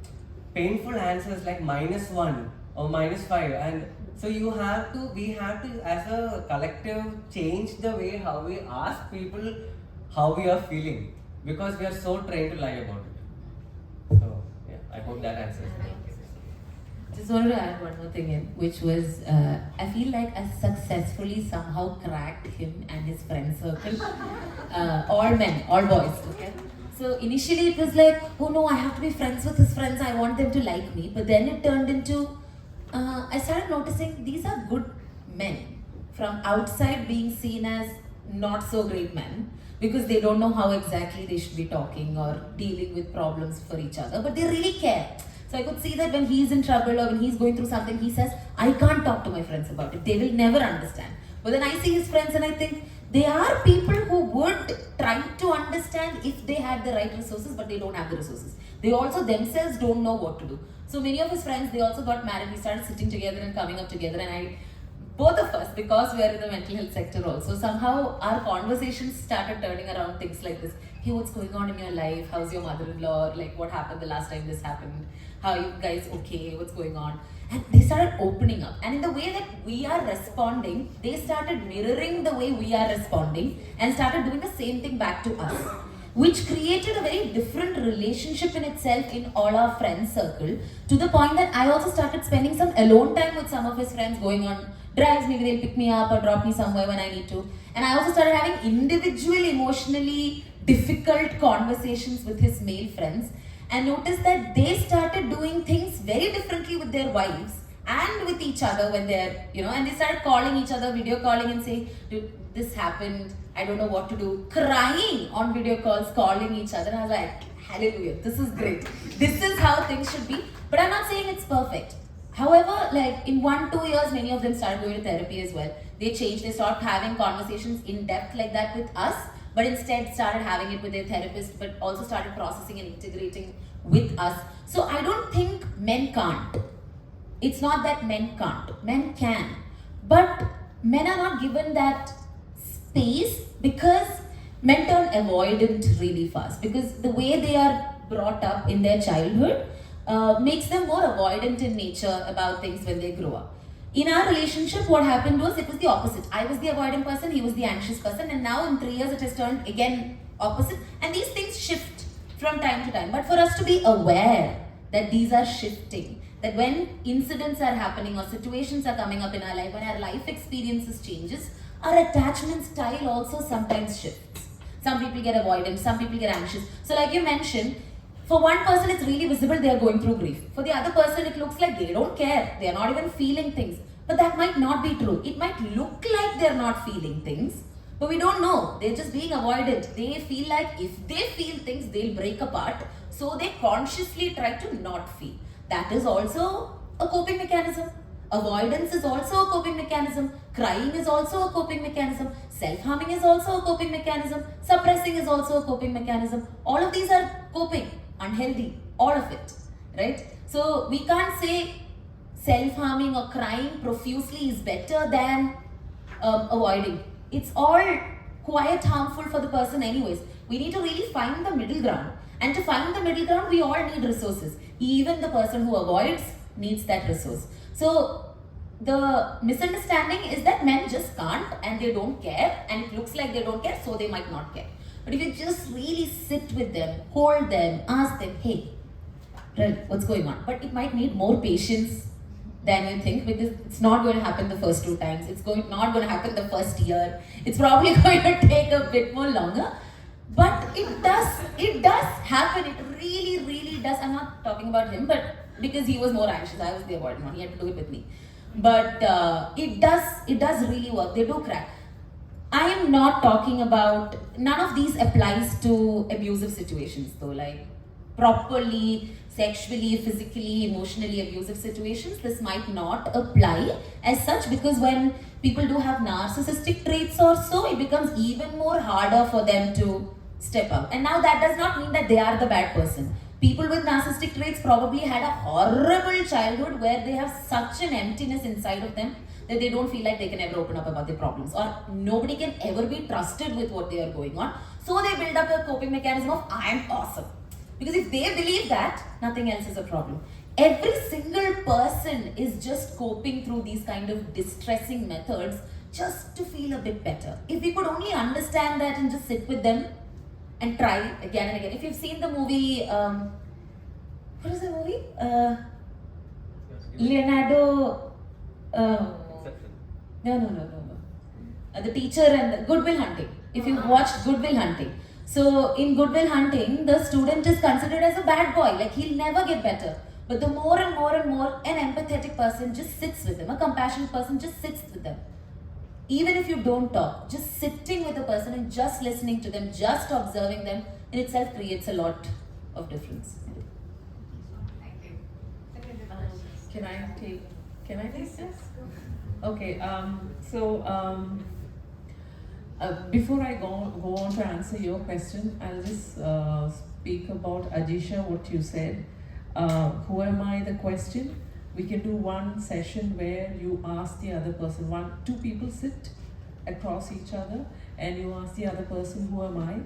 painful answers like -1 or -5, and so we have to as a collective change the way how we ask people how we are feeling, because we are so trained to lie about it. So yeah, I hope that answers. Just wanted to add one more thing in, which was I feel like I successfully somehow cracked him and his friend circle, all men, all boys. Okay. So initially it was like, oh no, I have to be friends with his friends, I want them to like me. But then it turned into, I started noticing these are good men from outside being seen as not so great men because they don't know how exactly they should be talking or dealing with problems for each other, but they really care. So I could see that when he's in trouble or when he's going through something, he says, I can't talk to my friends about it. They will never understand. But then I see his friends and I think, they are people who would try to understand if they had the right resources, but they don't have the resources. They also themselves don't know what to do. So many of his friends, they also got married. We started sitting together and coming up together, and both of us, because we are in the mental health sector also, somehow our conversations started turning around things like this. Hey, what's going on in your life? How's your mother-in-law? Like, what happened the last time this happened? How are you guys okay? What's going on? And they started opening up. And in the way that we are responding, they started mirroring the way we are responding and started doing the same thing back to us, which created a very different relationship in itself in all our friends circle, to the point that I also started spending some alone time with some of his friends, going on drives. Maybe they'll pick me up or drop me somewhere when I need to. And I also started having individual, emotionally difficult conversations with his male friends, and noticed that they started doing things very differently with their wives and with each other when they're, and they started calling each other, video calling, and saying, dude, this happened, I don't know what to do, crying on video calls, calling each other. And I was like, hallelujah, this is great. This is how things should be. But I'm not saying it's perfect. However, like in 1-2 years, many of them started going to therapy as well. They changed, they stopped having conversations in depth like that with us, but instead started having it with their therapist, but also started processing and integrating with us. So I don't think men can't. It's not that men can't. Men can. But men are not given that space because men turn avoidant really fast. Because the way they are brought up in their childhood makes them more avoidant in nature about things when they grow up. In our relationship, what happened was, it was the opposite. I was the avoidant person, he was the anxious person, and now in 3 years it has turned again opposite. And these things shift from time to time. But for us to be aware that these are shifting, that when incidents are happening or situations are coming up in our life, when our life experiences changes, our attachment style also sometimes shifts. Some people get avoidant, some people get anxious. So like you mentioned, for one person it's really visible they are going through grief. For the other person it looks like they don't care, they are not even feeling things. But that might not be true. It might look like they're not feeling things, but we don't know. They're just being avoidant. They feel like if they feel things, they'll break apart. So they consciously try to not feel. That is also a coping mechanism. Avoidance is also a coping mechanism. Crying is also a coping mechanism. Self-harming is also a coping mechanism. Suppressing is also a coping mechanism. All of these are coping. Unhealthy, all of it, right? So we can't say self-harming or crying profusely is better than avoiding. It's all quite harmful for the person anyways. We need to really find the middle ground. And to find the middle ground, we all need resources. Even the person who avoids needs that resource. So the misunderstanding is that men just can't and they don't care, and it looks like they don't care, so they might not care. But if you just really sit with them, hold them, ask them, hey, what's going on? But it might need more patience than you think, because it's not going to happen the first 2 times. It's not going to happen the first year. It's probably going to take a bit more longer. But it does happen. It really, really does. I'm not talking about him, but because he was more anxious, I was the avoidant one. He had to do it with me. But it does really work. They do crack. I am not talking about, none of these applies to abusive situations though, like properly, sexually, physically, emotionally abusive situations. This might not apply as such, because when people do have narcissistic traits or so, it becomes even more harder for them to step up. And now that does not mean that they are the bad person. People with narcissistic traits probably had a horrible childhood where they have such an emptiness inside of them that they don't feel like they can ever open up about their problems, or nobody can ever be trusted with what they are going on. So they build up a coping mechanism of, I am awesome. Because if they believe that, nothing else is a problem. Every single person is just coping through these kind of distressing methods just to feel a bit better. If we could only understand that and just sit with them and try again and again. If you've seen the movie, what is the movie? Leonardo, no. The teacher and the Good Will Hunting. If you've watched Good Will Hunting. So in Good Will Hunting, the student is considered as a bad boy, like he'll never get better. But the more and more and more an empathetic person just sits with them, a compassionate person just sits with them. Even if you don't talk, just sitting with a person and just listening to them, just observing them in itself creates a lot of difference. Thank you. Can I take this? Okay, before I go on to answer your question, I'll just speak about Ajisha, what you said. Who am I, the question? We can do one session where you ask the other person, two people sit across each other and you ask the other person, who am I?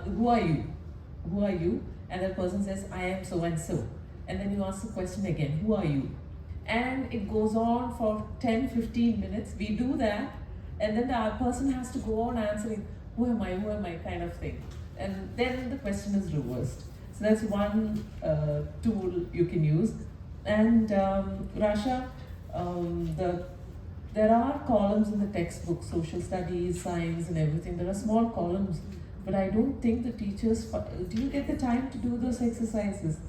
Who are you? Who are you? And that person says, I am so and so. And then you ask the question again, who are you? And it goes on for 10-15 minutes. We do that, and then the other person has to go on answering, who am I, kind of thing. And then the question is reversed. So that's one tool you can use. And Rasha, there are columns in the textbook, social studies, science and everything. There are small columns, but I don't think the teachers, do you get the time to do those exercises?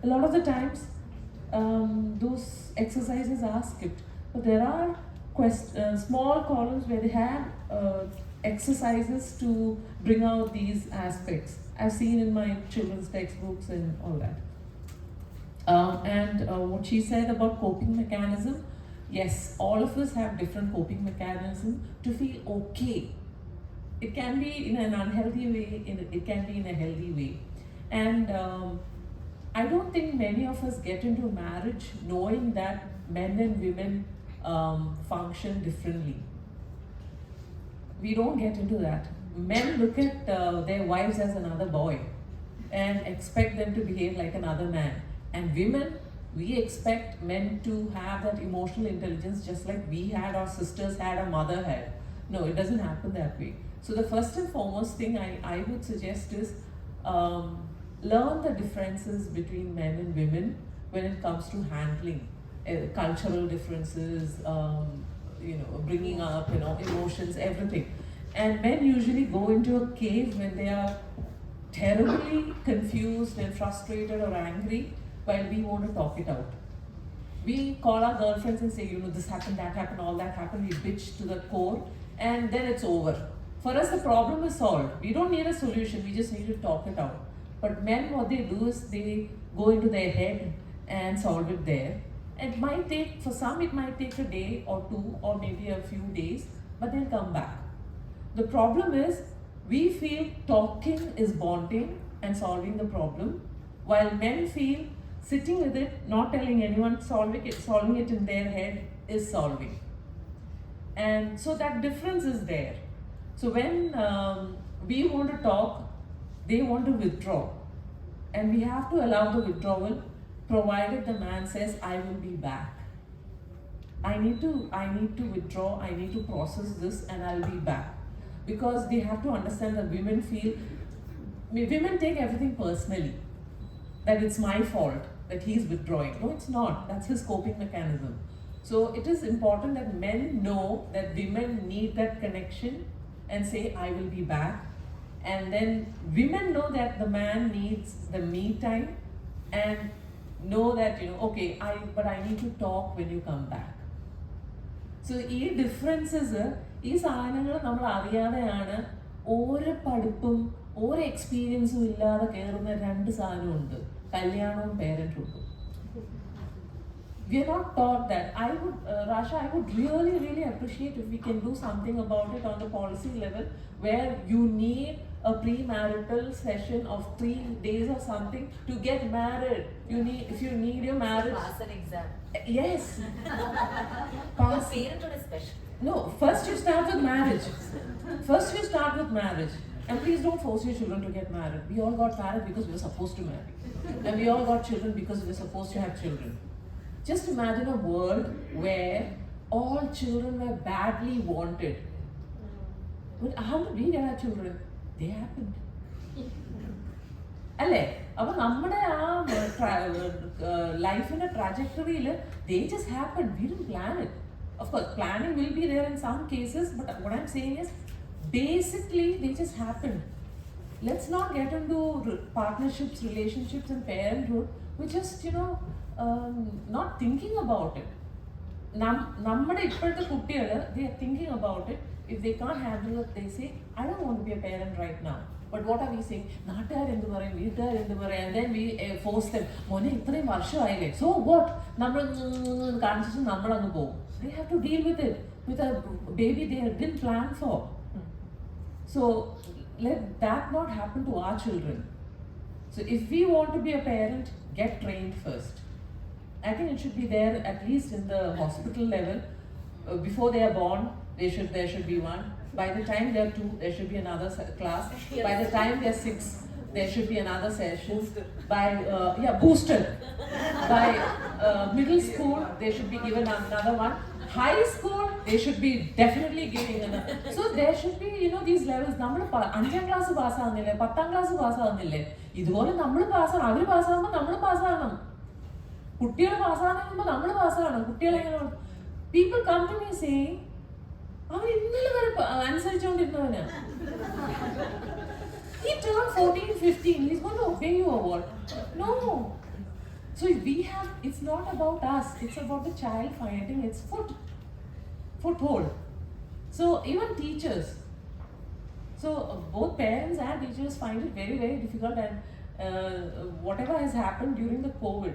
A lot of the times, those exercises are skipped. But there are small columns where they have exercises to bring out these aspects. I've seen in my children's textbooks and all that. What she said about coping mechanism, yes, all of us have different coping mechanism to feel okay. It can be in an unhealthy way, it can be in a healthy way. And I don't think many of us get into marriage knowing that men and women function differently. We don't get into that. Men look at their wives as another boy and expect them to behave like another man. And women, we expect men to have that emotional intelligence just like we had, our sisters had, our mother had. No, it doesn't happen that way. So the first and foremost thing I would suggest is learn the differences between men and women when it comes to handling cultural differences, bringing up, emotions, everything. And men usually go into a cave when they are terribly confused and frustrated or angry, while we want to talk it out. We call our girlfriends and say, this happened, that happened, all that happened. We bitch to the core, and then it's over. For us, the problem is solved. We don't need a solution, we just need to talk it out. But men, what they do is they go into their head and solve it there. It might take, for some, it might take a day or two, or maybe a few days, but they'll come back. The problem is, we feel talking is bonding and solving the problem, while men feel sitting with it, not telling anyone, solving it in their head is solving. And so that difference is there. So when we want to talk, they want to withdraw. And we have to allow the withdrawal, provided the man says, I will be back. I need to withdraw, I need to process this, and I'll be back. Because they have to understand that women take everything personally. That it's my fault that he's withdrawing. No, it's not. That's his coping mechanism. So it is important that men know that women need that connection and say, I will be back. And then women know that the man needs the me time and know that, okay, but I need to talk when you come back. So these differences, these സാധനങ്ങൾ നമ്മൾ അറിയാതെയാണ് ഓരോ പഠിപ്പും ഓരോ എക്സ്പീരിയൻസും ഇല്ലാതെ കയറുന്ന രണ്ട് സാധനമുണ്ട്, കല്യാണവും പേരൻറ്ഹുഡും. We are not taught that. Rasha, I would really, really appreciate if we can do something about it on the policy level, where you need a premarital session of 3 days or something to get married. If you need your marriage. Pass an exam. Yes. Pass. Parenthood is special. No, first you start with marriage. And please don't force your children to get married. We all got married because we were supposed to marry. And we all got children because we were supposed to have children. Just imagine a world where all children were badly wanted. But how did we get our children? They happened. അല്ലേ? അപ്പോൾ നമ്മുടെ ലൈഫിൻ്റെ ട്രാജക്ടറിയിൽ they just happened. We didn't plan it. Of course, planning will be there in some cases, but what I'm saying is, basically, they just happened. Let's not get into partnerships, relationships, and parenthood. We're just, not thinking about it. നമ്മുടെ ഇപ്പോഴത്തെ കുട്ടികൾ, they are thinking about it. If they can't handle it, they say, I don't want to be a parent right now. But what are we saying? നാട്ടുകാർ എന്ത് പറയും, വീട്ടുകാർ എന്ത് പറയും, and then we force them. മോനെ ഇത്രയും വർഷമായില്ലേ, so what? നമ്മൾ കാണിച്ചിട്ട് നമ്മളങ്ങ് പോകും. They have to deal with it, with a baby they didn't plan for. So let that not happen to our children. So if we want to be a parent, get trained first. I think it should be there at least in the hospital level. Before they are born, there should be one. By the time they are 2, there should be another class. By the time they are 6, there should be another session. By boosted. By middle school, they should be given another one. High school, they should be definitely giving another. So there should be, these levels. നമ്മൾ 5ാം class പാസ്സാകുന്നില്ലേ, 10ാം class പാസ്സാകുന്നില്ലേ, ഇതുപോലെ നമ്മൾ പാസ്സാകണം. അവർ പാസ്സാകുമ്പോൾ നമ്മൾ പാസ്സാകണം. കുട്ടികൾ പാസ്സാകുമ്പോൾ നമ്മൾ പാസ്സാകണം. കുട്ടികളെ people come to me saying, അവൻ ഇന്നലെ വരെ അനുസരിച്ചുകൊണ്ടിരുന്നവനാ. He turned 14, 15. He's going to obey you or what? No. So it's not about us. It's about the child finding its foothold. So even teachers. So both parents and teachers find it very, very difficult. And whatever has happened during the COVID,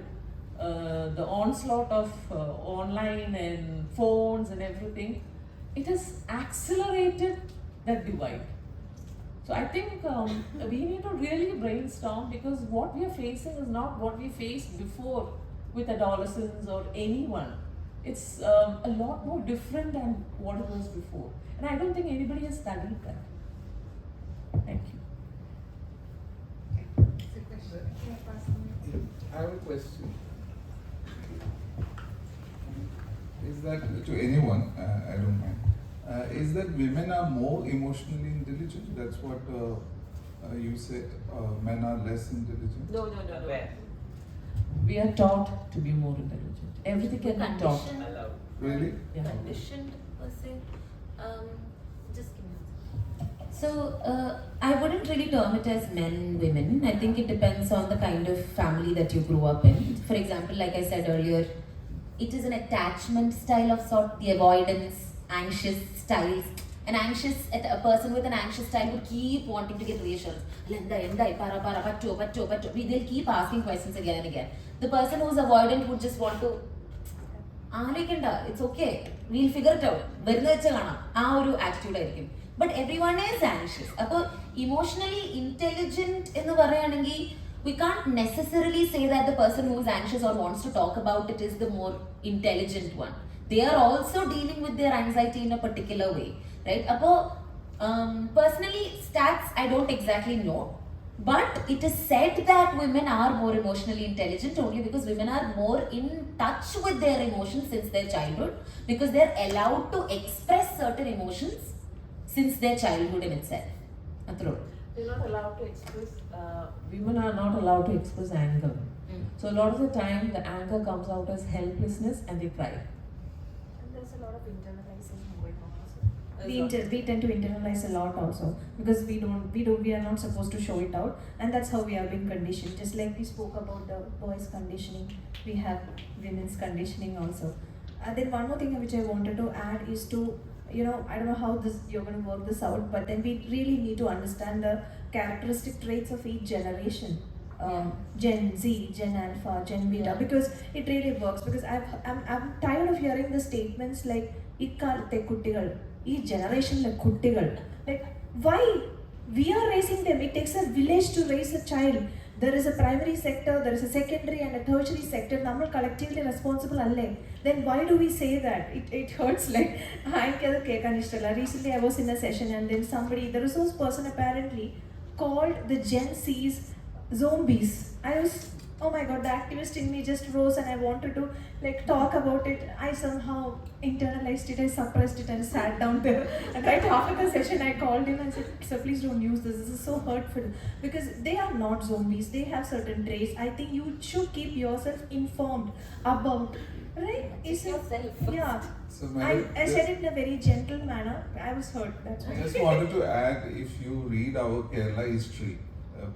the onslaught of online and phones and everything, it has accelerated that divide. So I think we need to really brainstorm, because what we are facing is not what we faced before with adolescents or anyone. It's a lot more different than what it was before. And I don't think anybody has studied that. Thank you. I have a question. Is that to anyone, I don't mind, is that women are more emotionally intelligent? That's what you said, men are less intelligent? No. We are taught to be more intelligent. Everything can be taught. Really? Yeah. Conditioned per se. Just give me a second. So I wouldn't really term it as men, women. I think it depends on the kind of family that you grew up in. For example, like I said earlier, it is an attachment style of sort, the avoidance, anxious styles. A person with an anxious style would keep wanting to get reassurance. They'll keep asking questions again and again. The person who's avoidant would just want to, it's okay, we'll figure it out. Attitude. But everyone is anxious. Emotionally intelligent in the we can't necessarily say that the person who is anxious or wants to talk about it is the more intelligent one. They are also dealing with their anxiety in a particular way, right? Personally, stats I don't exactly know, but it is said that women are more emotionally intelligent only because women are more in touch with their emotions since their childhood, because they're allowed to express certain emotions since their childhood in itself. They're not allowed to express, women are not allowed to express anger. So a lot of the time, the anger comes out as helplessness and they cry. And there's a lot of internalization going on also. We tend to internalize a lot also, because we are not supposed to show it out, and that's how we have been conditioned. Just like we spoke about the boys' conditioning, we have women's conditioning also. And then one more thing which I wanted to add is to, I don't know how you're going to work this out, but then we really need to understand the characteristic traits of each generation. Gen Z, Gen Alpha, Gen Beta, because it really works. Because I'm tired of hearing the statements like "ikkalathe kuttigal," "ee generation le kuttigal." Like, why? We are raising them. It takes a village to raise a child. There is a primary sector, there is a secondary and a tertiary sector. Nammal collectively responsible alle. Then why do we say that? It hurts. Like, recently I was in a session and then the resource person apparently called the Gen Z's zombies. I was, oh my god, the activist in me just rose and I wanted to talk about it. I somehow internalized it, I suppressed it and sat down there. And right after the session I called him and said, sir, please don't use this is so hurtful. Because they are not zombies, they have certain traits. I think you should keep yourself informed about, right? It's yourself. Yeah. So I said it in a very gentle manner. I was hurt, that's why. I just wanted to add, if you read our Kerala history,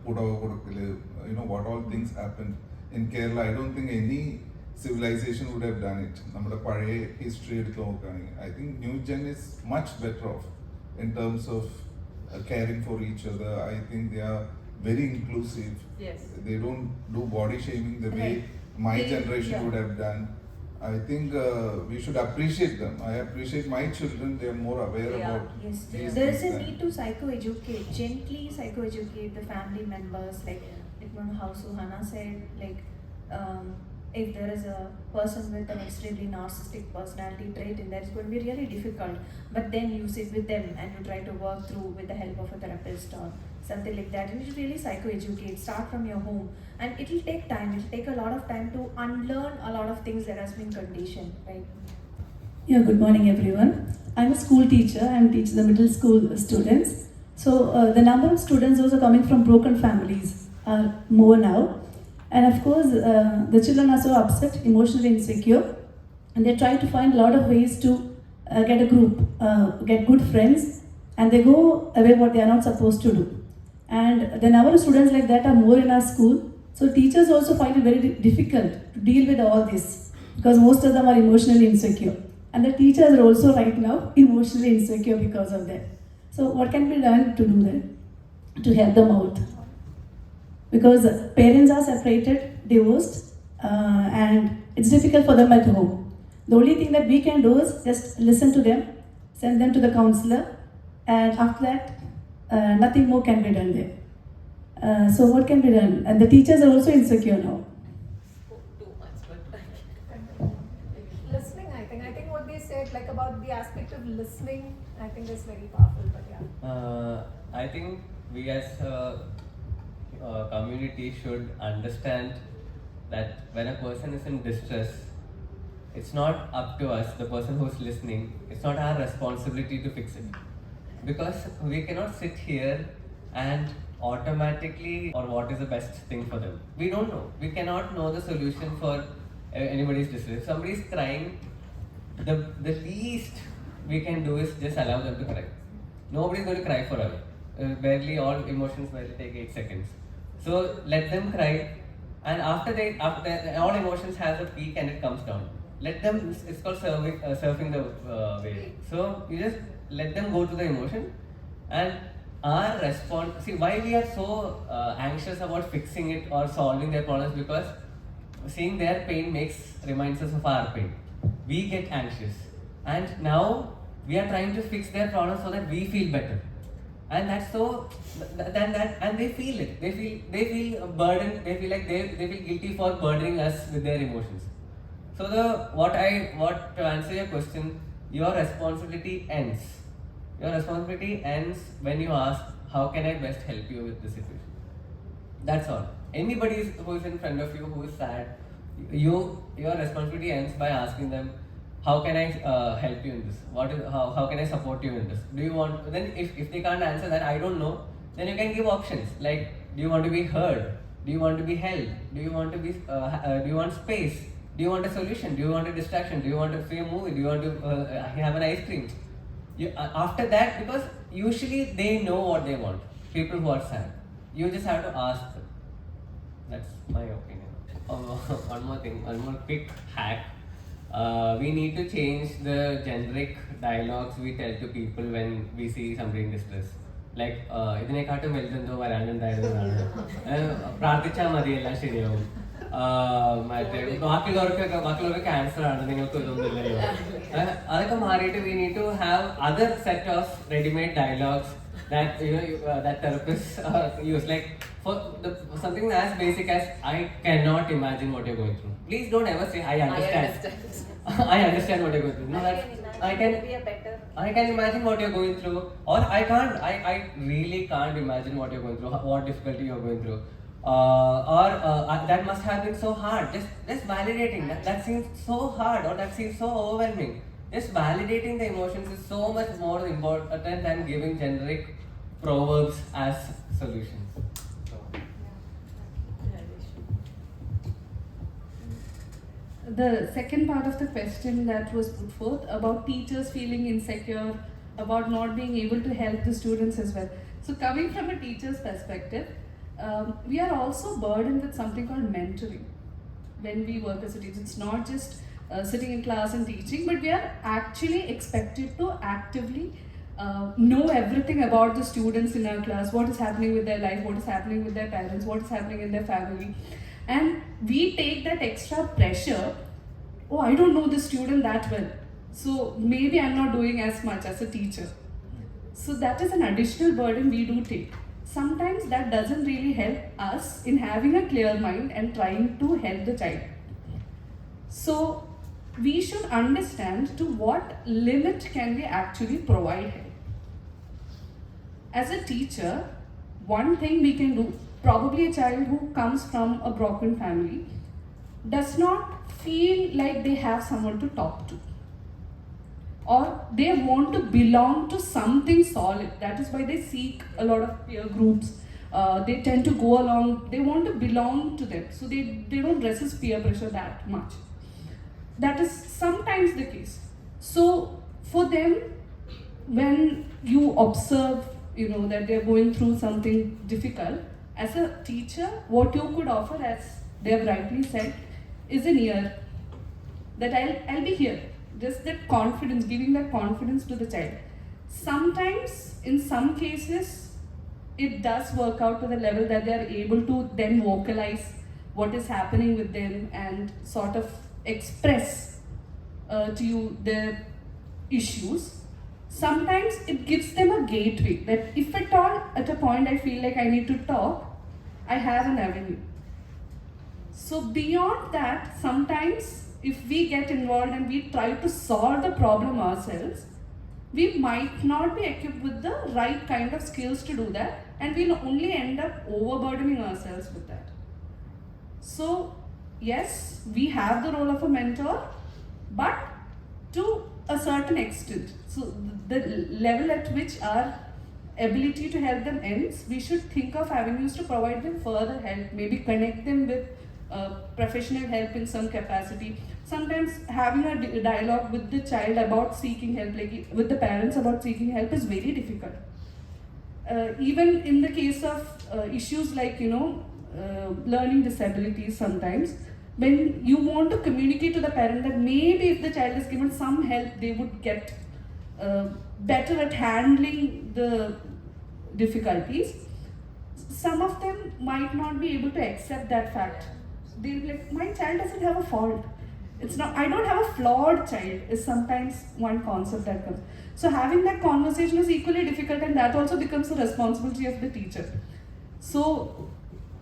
what all things happened in Kerala, I don't think any civilization would have done it. Nammude pazhaye history eduthu nokkaanengil, I think new gen is much better off in terms of caring for each other. I think they are very inclusive. Yes. They don't do body shaming the way Right. my They- generation yeah. would have done. I think we should appreciate them. I appreciate my children. They are more aware Yeah. about Yes, these there is things a than- need to psychoeducate, gently psychoeducate the family members. Like how Suhana said, like if there is a person with an extremely narcissistic personality trait in there, it's going to be really difficult. But then you sit with them and you try to work through with the help of a therapist or something like that. And you really psychoeducate, start from your home. And it will take time, it will take a lot of time to unlearn a lot of things that has been conditioned, right? Yeah, good morning everyone. I'm a school teacher. I'm teaching the middle school students. So the number of students also coming from broken families are more now. And of course, the children are so upset, emotionally insecure, and they try to find a lot of ways to get a group, get good friends, and they go away what they are not supposed to do. And the number of students like that are more in our school. So teachers also find it very difficult to deal with all this because most of them are emotionally insecure. And the teachers are also right now emotionally insecure because of that. So what can be done to do that? To help them out? Because parents are separated, divorced, and it's difficult for them at home. The only thing that we can do is just listen to them, send them to the counselor, and after that, nothing more can be done there. So what can be done? And the teachers are also insecure now. Too much, but listening, I think what they said, like about the aspect of listening, I think is very powerful. But yeah. I think we as a community should understand that when a person is in distress, it's not up to us, the person who's listening, it's not our responsibility to fix it. Because we cannot sit here and automatically or what is the best thing for them. We don't know. We cannot know the solution for anybody's distress. If somebody is crying, the least we can do is just allow them to cry. Nobody is going to cry forever. Barely all emotions barely take 8 seconds. So let them cry, and after all emotions has a peak and it comes down. Let them. It's called surfing the wave. So you just let them go to the emotion, and our response. See why we are so anxious about fixing it or solving their problems, because seeing their pain reminds us of our pain. We get anxious, and now we are trying to fix their problems so that we feel better. And that's so and they feel it. They feel burdened. They feel like they feel guilty for burdening us with their emotions. So to answer your question, your responsibility ends. Your responsibility ends when you ask, how can I best help you with this situation? That's all. Anybody who is in front of you who is sad, your responsibility ends by asking them, how can I help you in this? How can I support you in this? Do you want? Then if they can't answer that, I don't know. Then you can give options like, do you want to be heard? Do you want to be held? Do you want to be? Do you want space? Do you want a solution? Do you want a distraction? Do you want to see a movie? Do you want to have an ice cream? After that, because usually they know what they want. People who are sad, you just have to ask them. That's my opinion. One more thing, one more quick hack. We need to change the generic dialogues we tell to people when we see somebody in distress. Like, ഇതിനെക്കാട്ടും വലുതെന്തോ വരാനുണ്ടായിരുന്നതാണ്, പ്രാർത്ഥിച്ചാൽ മതി എല്ലാം ശരിയാവും, മറ്റേ ബാക്കിയുള്ളവർക്ക് cancer ആണ്, നിങ്ങൾക്ക് ഇതൊന്നും ഇല്ലല്ലോ. അതൊക്കെ മാറിയിട്ട് we need to have other set of ready-made dialogues that that therapists use, like for something as basic as, I cannot imagine what you're going through. Please don't ever say I understand. I understand what you're going through. No, I can imagine what you're going through, or I can't. I really can't imagine what you're going through, what difficulty you're going through, or that must have been so hard. Just validating that seems so hard, or that seems so overwhelming. Just validating the emotions is so much more important than giving generic proverbs as solutions. The second part of the question that was put forth about teachers feeling insecure, about not being able to help the students as well. So coming from a teacher's perspective, we are also burdened with something called mentoring when we work as a teacher. It's not just sitting in class and teaching, but we are actually expected to actively know everything about the students in our class, what is happening with their life, what is happening with their parents, what is happening in their family. And we take that extra pressure, oh, I don't know the student that well, so maybe I'm not doing as much as a teacher. So that is an additional burden we do take. Sometimes that doesn't really help us in having a clear mind and trying to help the child. So we should understand to what limit can we actually provide help. As a teacher, one thing we can do, probably a child who comes from a broken family does not feel like they have someone to talk to, or they want to belong to something solid. That is why they seek a lot of peer groups. They tend to go along, they want to belong to them, so they don't resist peer pressure that much. That is sometimes the case. So for them, when you observe, that they're going through something difficult, as a teacher, what you could offer, as they have rightly said, is an ear. That I'll be here. Just that confidence, giving that confidence to the child. Sometimes, in some cases, it does work out to the level that they are able to then vocalize what is happening with them and sort of express to you their issues. Sometimes it gives them a gateway that if at all at a point I feel like I need to talk, I have an avenue. So beyond that, sometimes if we get involved and we try to solve the problem ourselves, we might not be equipped with the right kind of skills to do that, and we'll only end up overburdening ourselves with that. So yes, we have the role of a mentor, but to a certain extent. So the level at which our ability to help them ends, we should think of avenues to provide them further help, maybe connect them with professional help in some capacity. Sometimes having a dialogue with the child about seeking help, like with the parents about seeking help, is very difficult. Even in the case of issues like, learning disabilities, sometimes when you want to communicate to the parent that maybe if the child is given some help, they would get better at handling the difficulties, some of them might not be able to accept that fact. They'll be like, my child doesn't have a fault. It's not, I don't have a flawed child, is sometimes one concept that comes. So having that conversation is equally difficult, and that also becomes the responsibility of the teacher. So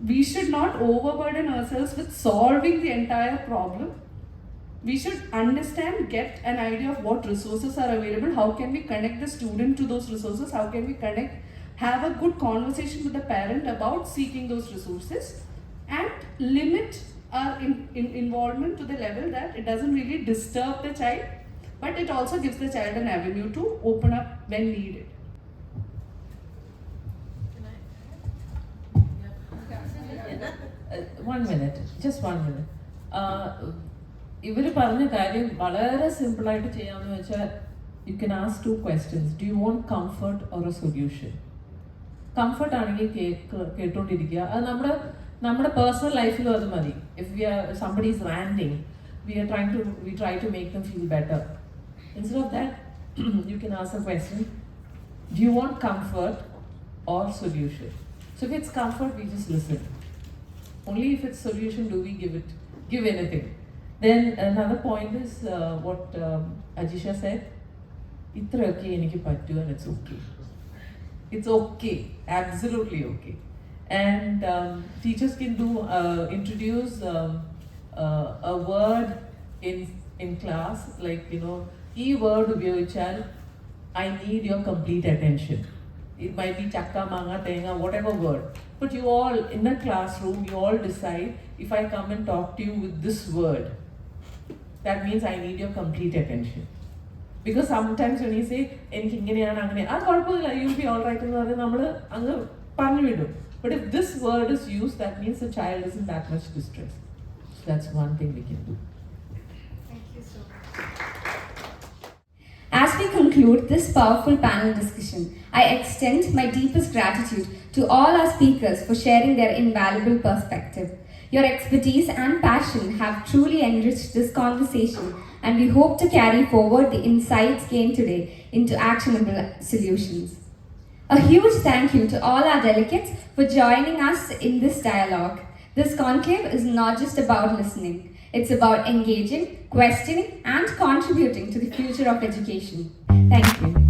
we should not overburden ourselves with solving the entire problem. We should understand, get an idea of what resources are available, how can we connect the student to those resources, how can we have a good conversation with the parent about seeking those resources, and limit our involvement to the level that it doesn't really disturb the child, but it also gives the child an avenue to open up when needed. 1 minute, just 1 minute. ഇവർ പറഞ്ഞ കാര്യം വളരെ സിമ്പിളായിട്ട് ചെയ്യാമെന്ന് വെച്ചാൽ, you can ask 2 questions. Do you want comfort or a solution? Comfort ആണെങ്കിൽ കേട്ടോണ്ടിരിക്കുക. അത് നമ്മുടെ പേഴ്സണൽ ലൈഫിലും അത് മതി. If we are somebody is ranting, we try to make them feel better. Instead of that, you can ask a question: do you want comfort or solution? So if it's comfort, we just listen. Only if it's solution do we give anything. Then another point is what Ajisha said. Itra okay eniki pattu, and it's okay. It's okay, absolutely okay. And teachers can introduce a word in class, like e word upayogichal, I need your complete attention. It might be chakka, manga, tenga, whatever word. But you all, in the classroom, you all decide, if I come and talk to you with this word, that means I need your complete attention. Because sometimes when you say, you'll be alright, but if this word is used, that means the child is in that much distress. That's one thing we can do. Thank you so much. As we conclude this powerful panel discussion, I extend my deepest gratitude to all our speakers for sharing their invaluable perspective. Your expertise and passion have truly enriched this conversation, and we hope to carry forward the insights gained today into actionable solutions. A huge thank you to all our delegates for joining us in this dialogue. This conclave is not just about listening, it's about engaging, questioning, and contributing to the future of education. Thank you.